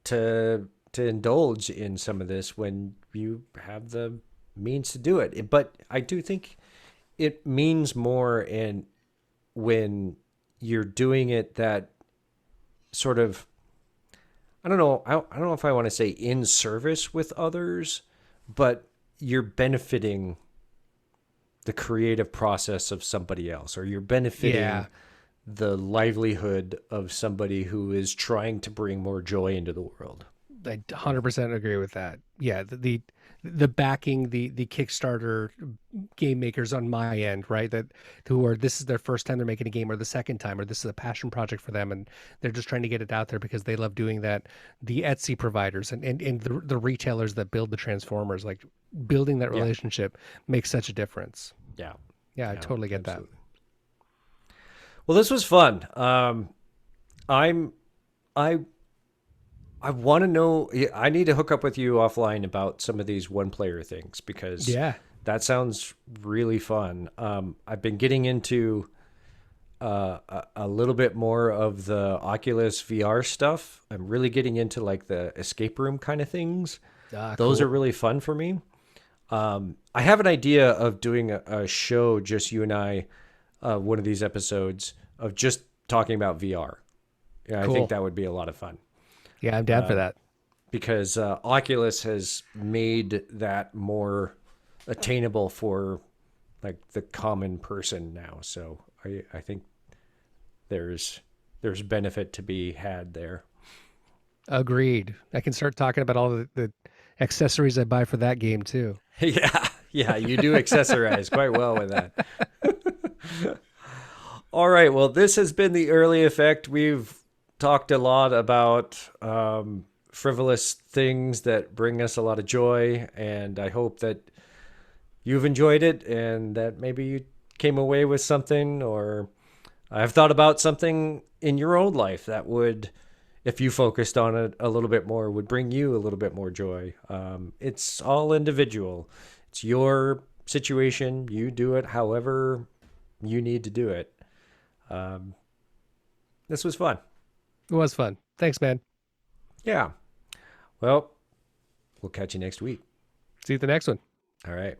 Speaker 1: to indulge in some of this when you have the means to do it. But I do think it means more when you're doing it that sort of, I don't know if I want to say in service with others, but you're benefiting the creative process of somebody else, or you're benefiting the livelihood of somebody who is trying to bring more joy into the world.
Speaker 2: I 100% agree with that. Yeah, the backing the Kickstarter game makers on my end, right? That who are this is their first time they're making a game, or the second time, or this is a passion project for them, and they're just trying to get it out there because they love doing that. The Etsy providers and the retailers that build the Transformers, like building that relationship makes such a difference.
Speaker 1: Yeah.
Speaker 2: Yeah, I totally get
Speaker 1: absolutely.
Speaker 2: that.
Speaker 1: Well, this was fun. I'm I I want to know. I need to hook up with you offline about some of these one-player things because
Speaker 2: Yeah.
Speaker 1: that sounds really fun. I've been getting into a little bit more of the Oculus VR stuff. I'm really getting into like the escape room kind of things. Those
Speaker 2: Cool.
Speaker 1: are really fun for me. I have an idea of doing a show, just you and I, one of these episodes of just talking about VR. Yeah, I
Speaker 2: Cool.
Speaker 1: think that would be a lot of fun
Speaker 2: Yeah, I'm down for that.
Speaker 1: because Oculus has made that more attainable for like the common person now. So I think there's benefit to be had there.
Speaker 2: Agreed. I can start talking about all the accessories I buy for that game too.
Speaker 1: Yeah, yeah, you do accessorize quite well with that. All right, well, this has been the early effect. We've talked a lot about frivolous things that bring us a lot of joy, and I hope that you've enjoyed it and that maybe you came away with something, or I've thought about something in your own life that would, if you focused on it a little bit more, would bring you a little bit more joy. It's all individual. It's your situation. You do it however you need to do it. This was fun.
Speaker 2: It was fun. Thanks, man.
Speaker 1: Yeah. Well, we'll catch you next week.
Speaker 2: See you at the next one.
Speaker 1: All right.